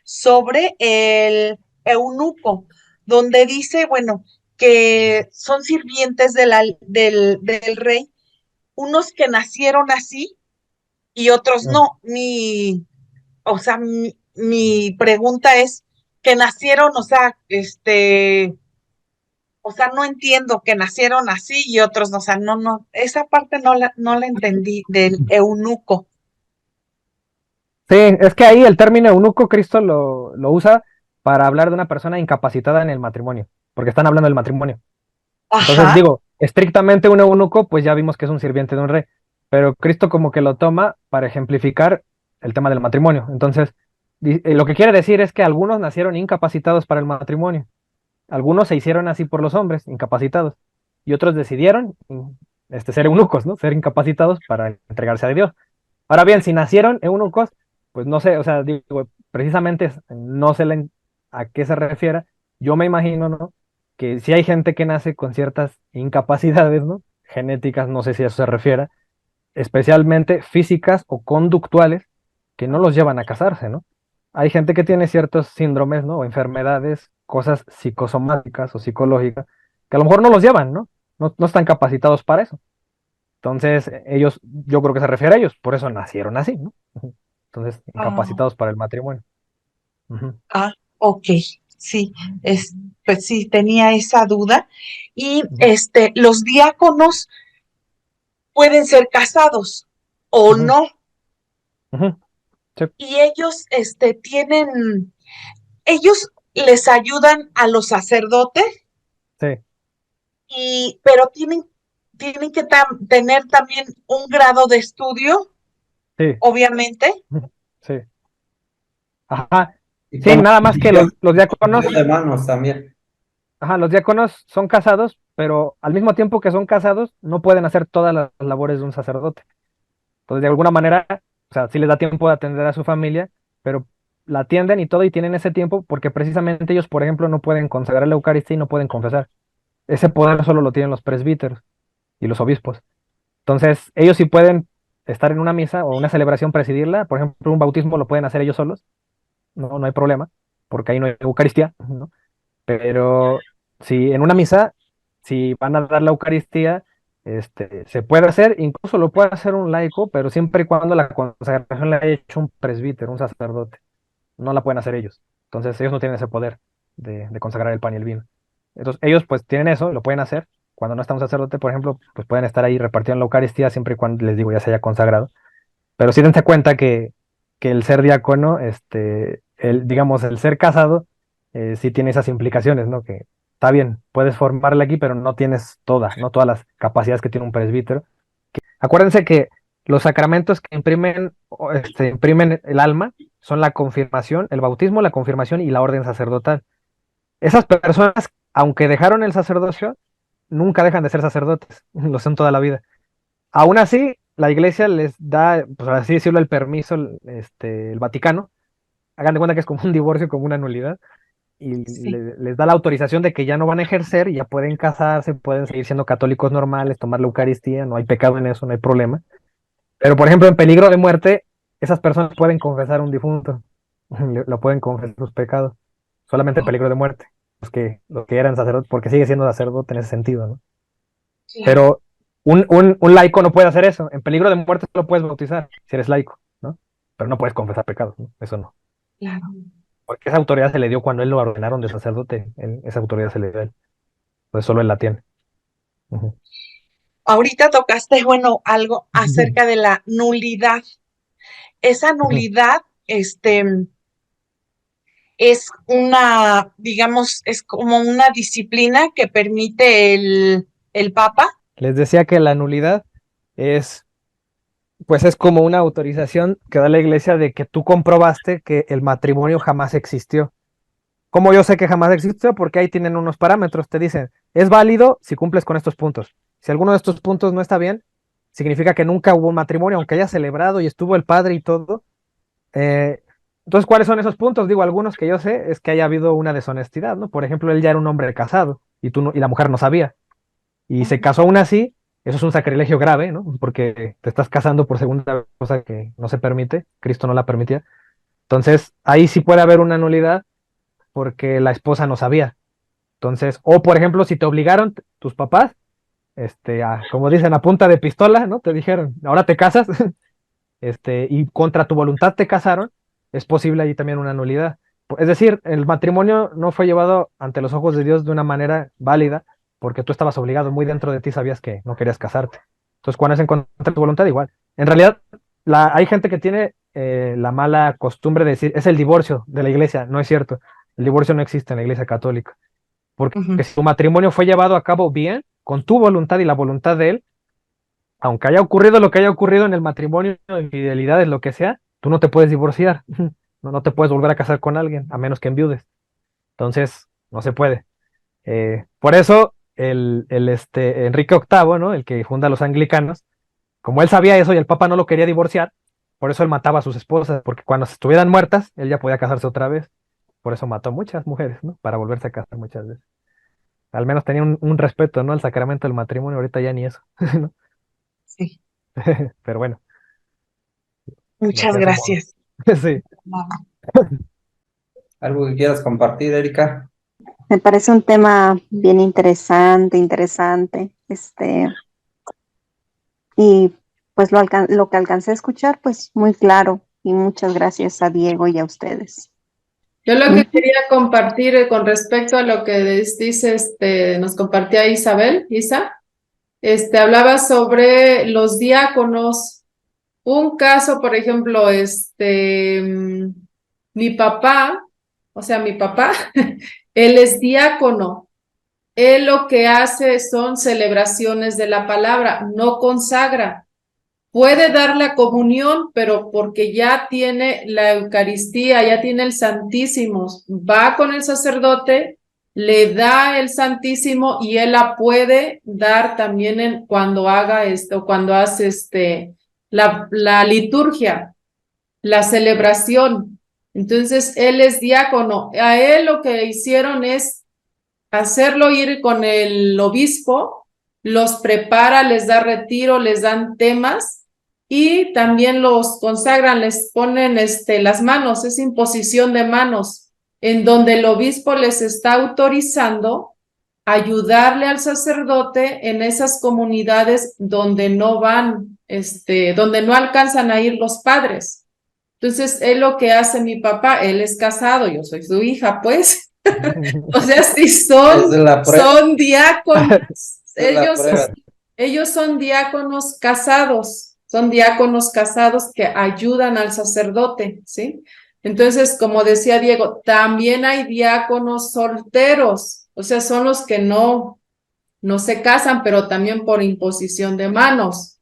sobre el eunuco, donde dice, bueno, que son sirvientes del rey, unos que nacieron así y otros Mm. no. O sea, mi pregunta es que nacieron, o sea, no entiendo que nacieron así y otros no, o sea, no, esa parte no la entendí del eunuco. Sí, es que ahí el término eunuco Cristo lo usa para hablar de una persona incapacitada en el matrimonio, porque están hablando del matrimonio. Entonces Ajá, digo, estrictamente un eunuco, pues ya vimos que es un sirviente de un rey, pero Cristo como que lo toma para ejemplificar el tema del matrimonio. Entonces, lo que quiere decir es que algunos nacieron incapacitados para el matrimonio. Algunos se hicieron así por los hombres, incapacitados, y otros decidieron ser eunucos, ¿no? Ser incapacitados para entregarse a Dios. Ahora bien, si nacieron eunucos, pues no sé, o sea, digo, precisamente no sé a qué se refiere. Yo me imagino, ¿no? Que si hay gente que nace con ciertas incapacidades, ¿no? Genéticas, no sé si a eso se refiere, especialmente físicas o conductuales, que no los llevan a casarse, ¿no? Hay gente que tiene ciertos síndromes, ¿no? O enfermedades, cosas psicosomáticas o psicológicas, que a lo mejor no los llevan, ¿no? No están capacitados para eso. Entonces, ellos, yo creo que se refiere a ellos, por eso nacieron así, ¿no? Ujú. Entonces, ah, incapacitados para el matrimonio. Ujú, ok, sí, es, pues sí, tenía esa duda. Y ujú, los diáconos pueden ser casados o ujú, no, ujú. Sí, y ellos, ellos les ayudan a los sacerdotes, sí, pero tienen que tener también un grado de estudio, sí, obviamente. ujú, sí. Ajá. Y Sí, con nada más que los diáconos, imposición de manos también. ajá, los diáconos son casados, pero al mismo tiempo que son casados, no pueden hacer todas las labores de un sacerdote. Entonces, de alguna manera, o sea, sí les da tiempo de atender a su familia, pero la atienden y todo y tienen ese tiempo porque precisamente ellos, por ejemplo, no pueden consagrar la Eucaristía y no pueden confesar. Ese poder solo lo tienen los presbíteros y los obispos. Entonces, ellos sí pueden estar en una misa o una celebración, presidirla. Por ejemplo, un bautismo lo pueden hacer ellos solos, no hay problema, porque ahí no hay Eucaristía, ¿no? Pero si en una misa, si van a dar la Eucaristía, se puede hacer, incluso lo puede hacer un laico, pero siempre y cuando la consagración la haya hecho un presbítero, un sacerdote. No la pueden hacer ellos. Entonces, ellos no tienen ese poder de consagrar el pan y el vino. Entonces, ellos pues tienen eso, lo pueden hacer. Cuando no está un sacerdote, por ejemplo, pues pueden estar ahí repartiendo la Eucaristía siempre y cuando, les digo, ya se haya consagrado. Pero sí dense cuenta que el ser diácono, digamos, el ser casado, sí tiene esas implicaciones, ¿no? Que está bien, puedes formarla aquí, pero no tienes no todas las capacidades que tiene un presbítero. Acuérdense que los sacramentos que imprimen el alma son la confirmación, el bautismo, la confirmación y la orden sacerdotal. Esas personas, aunque dejaron el sacerdocio, nunca dejan de ser sacerdotes, lo son toda la vida. Aún así, la iglesia les da, pues así decirlo, el permiso, el Vaticano, hagan de cuenta que es como un divorcio, como una nulidad, y Sí, les da la autorización de que ya no van a ejercer, y ya pueden casarse, pueden seguir siendo católicos normales, tomar la Eucaristía, no hay pecado en eso, no hay problema. Pero, por ejemplo, en peligro de muerte, esas personas pueden confesar a un difunto, lo pueden confesar sus pecados, solamente en peligro de muerte, los que eran sacerdotes, porque sigue siendo sacerdote en ese sentido, ¿no? claro, Pero un laico no puede hacer eso. En peligro de muerte lo puedes bautizar si eres laico, ¿no? Pero no puedes confesar pecados, ¿no? Eso no. claro. Porque esa autoridad se le dio cuando él lo ordenaron de sacerdote. Esa autoridad se le dio a él. Pues solo él la tiene. Ujú. Ahorita tocaste, bueno, algo acerca de la nulidad. Esa Ujú. nulidad, es una, digamos, es como una disciplina que permite el Papa. Les decía que la nulidad es, pues es como una autorización que da la iglesia de que tú comprobaste que el matrimonio jamás existió. ¿Cómo yo sé que jamás existió? Porque ahí tienen unos parámetros. Te dicen, es válido si cumples con estos puntos. Si alguno de estos puntos no está bien, significa que nunca hubo un matrimonio, aunque haya celebrado y estuvo el padre y todo. Eh, entonces, ¿cuáles son esos puntos? Digo, algunos que yo sé es que haya habido una deshonestidad, ¿no? Por ejemplo, él ya era un hombre casado y, y la mujer no sabía. Y se casó aún así, eso es un sacrilegio grave, ¿no? Porque te estás casando por segunda vez, cosa que no se permite, Cristo no la permitía. Entonces, ahí sí puede haber una nulidad porque la esposa no sabía. Entonces, o por ejemplo, si te obligaron tus papás, como dicen, a punta de pistola, ¿no? Te dijeron, ahora te casas, y contra tu voluntad te casaron, es posible ahí también una nulidad. Es decir, el matrimonio no fue llevado ante los ojos de Dios de una manera válida, porque tú estabas obligado, muy dentro de ti sabías que no querías casarte. Entonces, cuando es en contra de tu voluntad, igual. En realidad, hay gente que tiene la mala costumbre de decir, es el divorcio de la iglesia. No es cierto. El divorcio no existe en la iglesia católica. Porque Ujú. si tu matrimonio fue llevado a cabo bien, con tu voluntad y la voluntad de él, aunque haya ocurrido lo que haya ocurrido en el matrimonio, infidelidades, lo que sea, tú no te puedes divorciar. No te puedes volver a casar con alguien, a menos que enviudes. Entonces, no se puede. Por eso, Enrique VIII, ¿no? El que funda los anglicanos, como él sabía eso y el Papa no lo quería divorciar, por eso él mataba a sus esposas, porque cuando estuvieran muertas, él ya podía casarse otra vez. Por eso mató muchas mujeres, ¿no? Para volverse a casar muchas veces. Al menos tenía un respeto, ¿no? Al sacramento del matrimonio, ahorita ya ni eso, ¿no? Sí, Pero bueno, lo muchas hacía a su modo. gracias. Sí. ¿Algo que quieras compartir, Erika? Me parece un tema bien interesante, y pues lo que alcancé a escuchar, pues muy claro, y muchas gracias a Diego y a ustedes. Yo lo que Ujú. quería compartir con respecto a lo que dice, nos compartía Isa, hablaba sobre los diáconos. Un caso, por ejemplo, mi papá, o sea, mi papá, él es diácono. Él lo que hace son celebraciones de la palabra, no consagra. Puede dar la comunión, pero porque ya tiene la Eucaristía, ya tiene el Santísimo, va con el sacerdote, le da el Santísimo y él la puede dar también cuando haga esto, cuando hace la liturgia, la celebración. Entonces, él es diácono. A él lo que hicieron es hacerlo ir con el obispo, los prepara, les da retiro, les dan temas y también los consagran, les ponen las manos, es imposición de manos, en donde el obispo les está autorizando ayudarle al sacerdote en esas comunidades donde no van, donde no alcanzan a ir los padres. Entonces, es lo que hace mi papá, él es casado, yo soy su hija, pues, O sea, sí Esa es la prueba. son diáconos. Esa es la Ellos, prueba. ellos son diáconos casados, son diáconos casados que ayudan al sacerdote, ¿sí? Entonces, como decía Diego, también hay diáconos solteros, o sea, son los que no se casan, pero también por imposición de manos,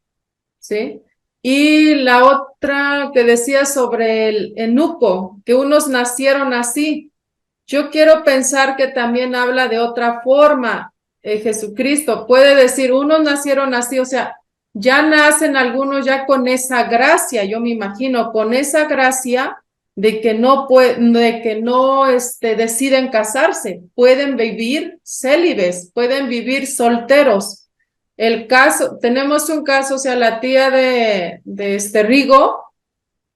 ¿sí? Y la otra que decía sobre el eunuco, que unos nacieron así. Yo quiero pensar que también habla de otra forma. Jesucristo puede decir, unos nacieron así, o sea, ya nacen algunos ya con esa gracia, yo me imagino, con esa gracia de que no deciden casarse, pueden vivir célibes, pueden vivir solteros. El caso, tenemos un caso, o sea, la tía de este Rigo,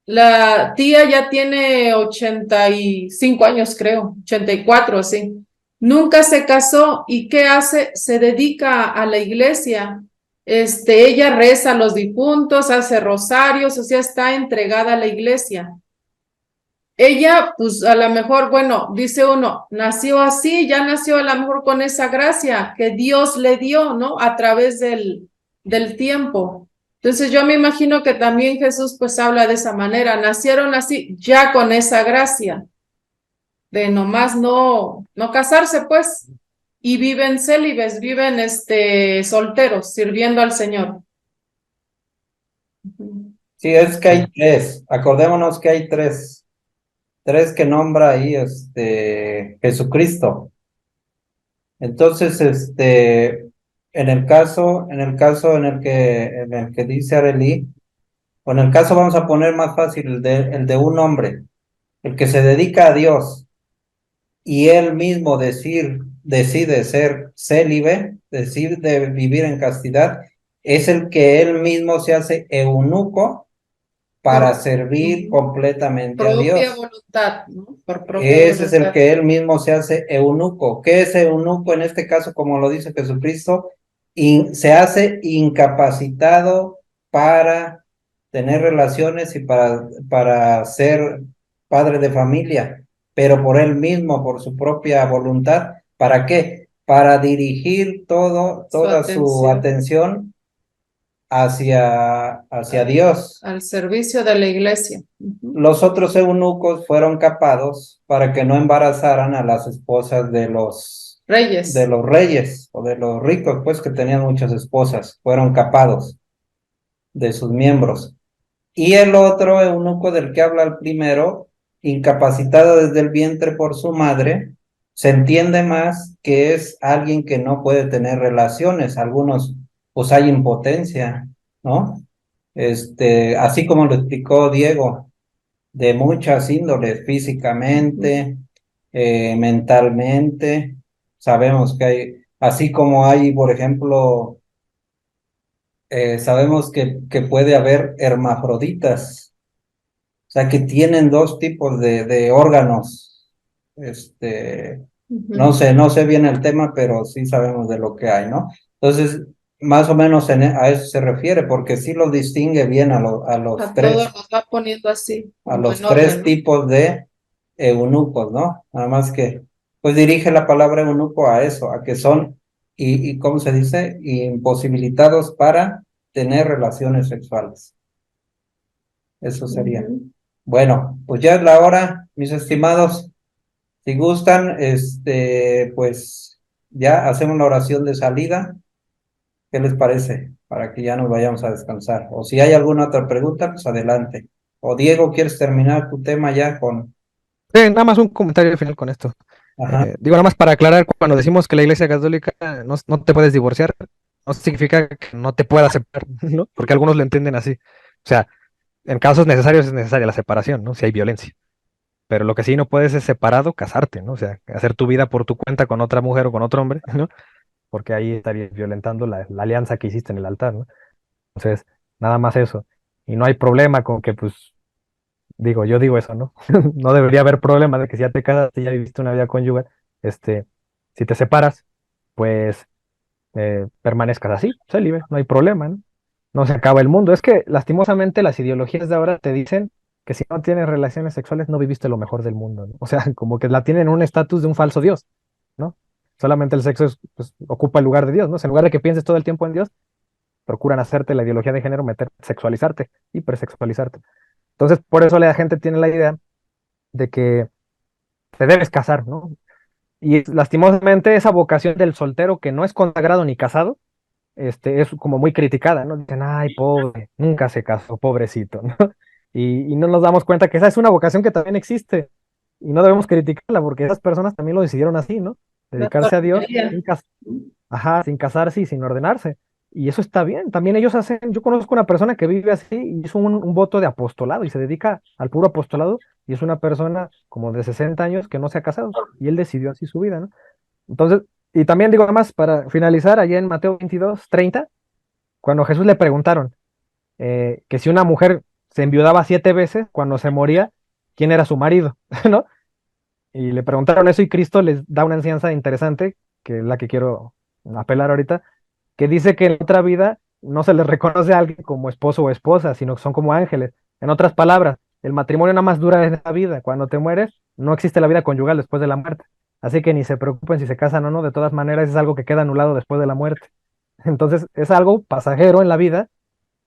la tía ya tiene 85 años, creo, 84, sí. Nunca se casó y ¿qué hace? Se dedica a la iglesia. Ella reza a los difuntos, hace rosarios, o sea, está entregada a la iglesia. Ella, pues a lo mejor, bueno, dice uno, nació así, ya nació a lo mejor con esa gracia que Dios le dio, ¿no? A través del tiempo. Entonces yo me imagino que también Jesús pues habla de esa manera, nacieron así, ya con esa gracia, de nomás no casarse pues, y viven célibes, viven solteros, sirviendo al Señor. Sí, es que hay tres. Acordémonos que hay tres. Tres que nombra ahí Jesucristo. Entonces, en el que dice Arely, o en el caso vamos a poner más fácil, el de un hombre, el que se dedica a Dios y él mismo decide ser célibe, decide vivir en castidad, es el que él mismo se hace eunuco para servir completamente a Propia Dios. voluntad, ¿no? Por propia Ese es el voluntad. que él mismo se hace eunuco. ¿Qué es eunuco en este caso, como lo dice Jesucristo? Se hace incapacitado para tener relaciones y para ser padre de familia, pero por él mismo, por su propia voluntad. ¿Para qué? Para dirigir toda su atención hacia Dios. Al servicio de la iglesia. Los otros eunucos fueron capados para que no embarazaran a las esposas de los reyes o de los ricos, pues que tenían muchas esposas, fueron capados de sus miembros. Y el otro eunuco del que habla el primero, incapacitado desde el vientre por su madre, se entiende más que es alguien que no puede tener relaciones. Algunos, pues hay impotencia, ¿no? Así como lo explicó Diego, de muchas índoles, físicamente, mentalmente. Sabemos que hay, así como hay, por ejemplo, sabemos que puede haber hermafroditas, o sea, que tienen dos tipos de órganos. No sé bien el tema, pero sí sabemos de lo que hay, ¿no? Entonces, más o menos a eso se refiere, porque sí lo distingue bien a los tres. Todo nos va poniendo así. A los tres tipos de eunucos, ¿no? Nada más que, pues dirige la palabra eunuco a eso, a que son, y ¿cómo se dice? Imposibilitados para tener relaciones sexuales. Eso sería. Bueno, pues ya es la hora, mis estimados. Si gustan, pues ya hacemos una oración de salida. ¿Qué les parece? Para que ya nos vayamos a descansar. O si hay alguna otra pregunta, pues adelante. O Diego, ¿quieres terminar tu tema ya con...? Nada más un comentario final con esto. Ajá. Digo, nada más para aclarar, cuando decimos que la Iglesia Católica no te puedes divorciar, no significa que no te pueda separar, ¿no? Porque algunos lo entienden así. O sea, en casos necesarios es necesaria la separación, ¿no? Si hay violencia. Pero lo que sí no puedes es separado casarte, ¿no? O sea, hacer tu vida por tu cuenta con otra mujer o con otro hombre, ¿no? Porque ahí estarías violentando la alianza que hiciste en el altar, ¿no? Entonces, nada más eso. Y no hay problema con que, pues, yo digo eso, ¿no? No debería haber problema de que si ya te casas, si ya viviste una vida conyugal, si te separas, pues permanezcas así, sé libre, no hay problema, ¿no? No se acaba el mundo. Es que lastimosamente las ideologías de ahora te dicen que si no tienes relaciones sexuales no viviste lo mejor del mundo, ¿no? O sea, como que la tienen en un estatus de un falso Dios, ¿no? Solamente el sexo pues, ocupa el lugar de Dios, ¿no? O sea, en lugar de que pienses todo el tiempo en Dios, procuran hacerte la ideología de género, meter, sexualizarte, hipersexualizarte. Entonces, por eso la gente tiene la idea de que te debes casar, ¿no? Y lastimosamente esa vocación del soltero que no es consagrado ni casado, es como muy criticada, ¿no? Dicen, ay, pobre, nunca se casó, pobrecito, ¿no? Y no nos damos cuenta que esa es una vocación que también existe y no debemos criticarla porque esas personas también lo decidieron así, ¿no? La Dedicarse a Dios soltería. ajá, sin casarse y sin ordenarse. Y eso está bien. También ellos hacen, yo conozco una persona que vive así y hizo un voto de apostolado y se dedica al puro apostolado y es una persona como de 60 años que no se ha casado y él decidió así su vida, ¿no? Entonces, y también digo además, para finalizar, allá en Mateo 22:30, cuando Jesús le preguntaron que si una mujer se enviudaba 7 veces cuando se moría, ¿quién era su marido? ¿No? Y le preguntaron eso y Cristo les da una enseñanza interesante, que es la que quiero apelar ahorita, que dice que en otra vida no se les reconoce a alguien como esposo o esposa, sino que son como ángeles. En otras palabras, el matrimonio nada más dura en esta vida. Cuando te mueres, no existe la vida conyugal después de la muerte. Así que ni se preocupen si se casan o no, de todas maneras es algo que queda anulado después de la muerte. Entonces es algo pasajero en la vida,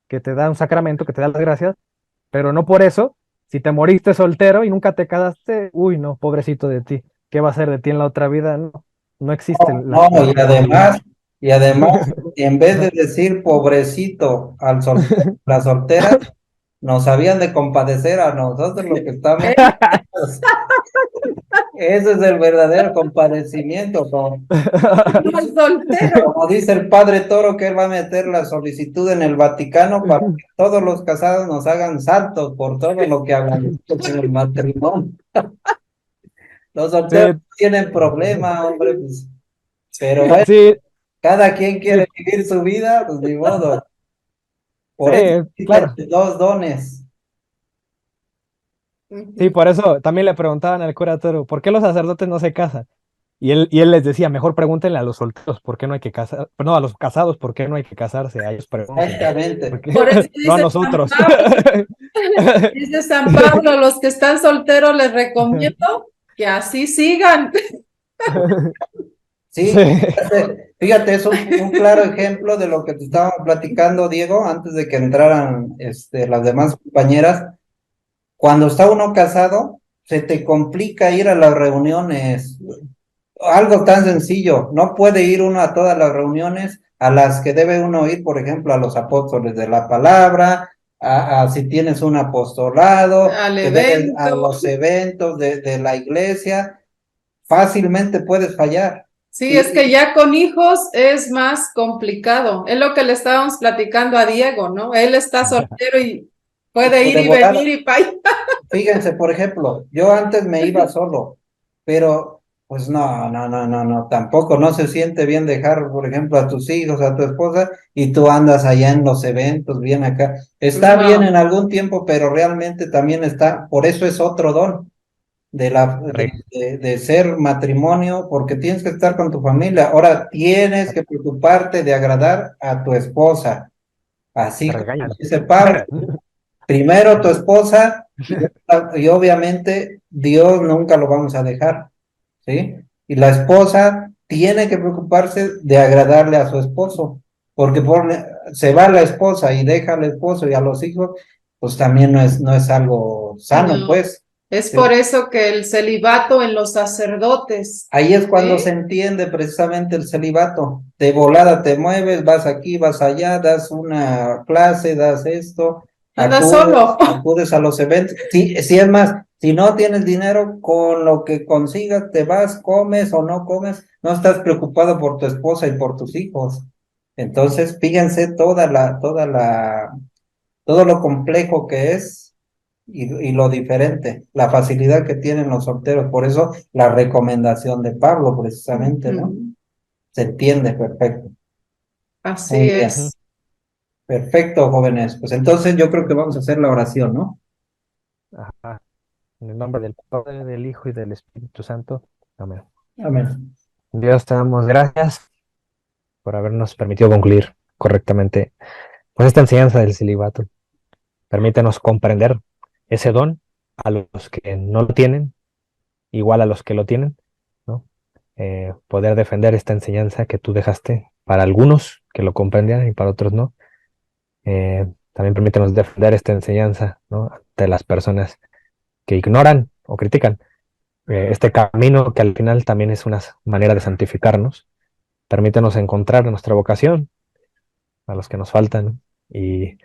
que te da un sacramento, que te da las gracias, pero no por eso, si te moriste soltero y nunca te casaste, uy, no, pobrecito de ti, ¿qué va a ser de ti en la otra vida? No, no existe No, la posibilidad. y además, en vez de decir pobrecito al soltero, la soltera, nos habían de compadecer a nosotros los que estamos. Ese es el verdadero compadecimiento, El soltero. como dice el padre Toro, que él va a meter la solicitud en el Vaticano para que todos los casados nos hagan santos por todo lo que hagan en el matrimonio. Los solteros Sí, tienen problemas, hombre, pues, pero bueno, sí, cada quien sí, quiere vivir su vida, pues ni modo. sí, Por eso existen claro. dos dones. Sí, por eso también le preguntaban al cura Toro, ¿por qué los sacerdotes no se casan? Y él les decía, mejor pregúntenle a los solteros por qué no hay que casar, no, a los casados por qué no hay que casarse, a ellos pregúntenle, Exactamente. porque Por eso no a dice San nosotros. Pablo, dice San Pablo, los que están solteros les recomiendo que así sigan. Sí, fíjate, es un claro ejemplo de lo que te estábamos platicando, Diego, antes de que entraran las demás compañeras. Cuando está uno casado, se te complica ir a las reuniones. Algo tan sencillo, no puede ir uno a todas las reuniones a las que debe uno ir, por ejemplo, a los apóstoles de la palabra, a si tienes un apostolado, Al que debes a evento. los eventos de la iglesia, fácilmente puedes fallar. Sí, es Y, que ya con hijos es más complicado. Es lo que le estábamos platicando a Diego, ¿no? Él está soltero y puede ir de y volada, venir y pa' allá. fíjense, por ejemplo, yo antes me iba solo, pero pues no, tampoco no se siente bien dejar, por ejemplo, a tus hijos, a tu esposa, y tú andas allá en los eventos, bien acá. Está bien en No, algún tiempo, pero realmente también está, por eso es otro don Re- de ser matrimonio, porque tienes que estar con tu familia. Ahora tienes que preocuparte de agradar a tu esposa, Te así como regañan. dice Pablo. Primero tu esposa y obviamente Dios nunca lo vamos a dejar, ¿sí? Y la esposa tiene que preocuparse de agradarle a su esposo, porque se va la esposa y deja al esposo y a los hijos, pues también no es algo sano, no. pues. Es ¿Sí? por eso que el celibato en los sacerdotes, Ahí es cuando se ¿sí? entiende precisamente el celibato. De volada te mueves, vas aquí, vas allá, das una clase, das esto, Anda solo. acudes a los eventos. Sí, sí es más, si no tienes dinero, con lo que consigas, te vas, comes o no comes, no estás preocupado por tu esposa y por tus hijos. Entonces, fíjense todo lo complejo que es y lo diferente, la facilidad que tienen los solteros. Por eso la recomendación de Pablo, precisamente, ¿no? Ujú. Se entiende perfecto. Así Muy bien. Ujú. es. Perfecto, jóvenes. Pues entonces yo creo que vamos a hacer la oración, ¿no? Ajá. En el nombre del Padre, del Hijo y del Espíritu Santo. Amén. Amén. Dios, te damos gracias por habernos permitido concluir correctamente pues esta enseñanza del celibato. Permítenos comprender ese don a los que no lo tienen, igual a los que lo tienen, ¿no? Poder defender esta enseñanza que tú dejaste para algunos que lo comprendían y para otros no. También permítenos defender esta enseñanza, ¿no? Ante las personas que ignoran o critican este camino que al final también es una manera de santificarnos. Permítenos encontrar nuestra vocación a los que nos faltan y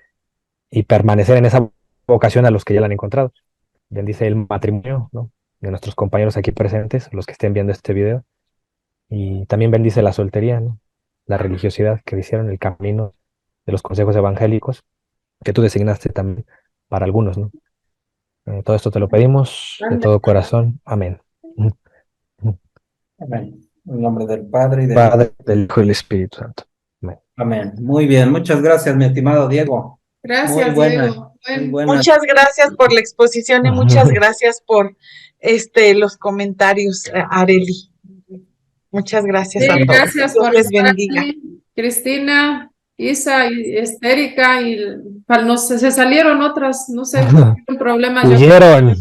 permanecer en esa vocación a los que ya la han encontrado. Bendice el matrimonio, ¿no? De nuestros compañeros aquí presentes, los que estén viendo este video. Y también bendice la soltería, ¿no? La religiosidad que hicieron, el camino de los consejos evangélicos que tú designaste también para algunos, ¿no? Todo esto te lo pedimos de todo corazón. Amén. Amén. En nombre del Padre y del Padre, del Hijo y del Espíritu Santo. Amén. Amén. Muy bien, muchas gracias, mi estimado Diego. Muy Gracias, buena, Diego. muy buena. Muchas gracias por la exposición y muchas gracias por los comentarios, Areli. Muchas gracias Sí, a todos. gracias Dios por les estar bendiga. aquí, Cristina, Isa, y Estérica, y no sé, se salieron otras, no sé, un problema yo Huyeron.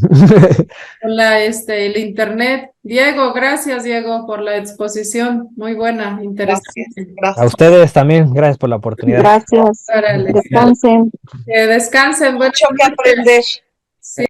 con el internet. Diego, gracias, Diego, por la exposición, muy buena, interesante. A Gracias. ustedes también, gracias por la oportunidad. Gracias. Órale. Descansen. Que descansen, buenas Mucho que noches. aprender.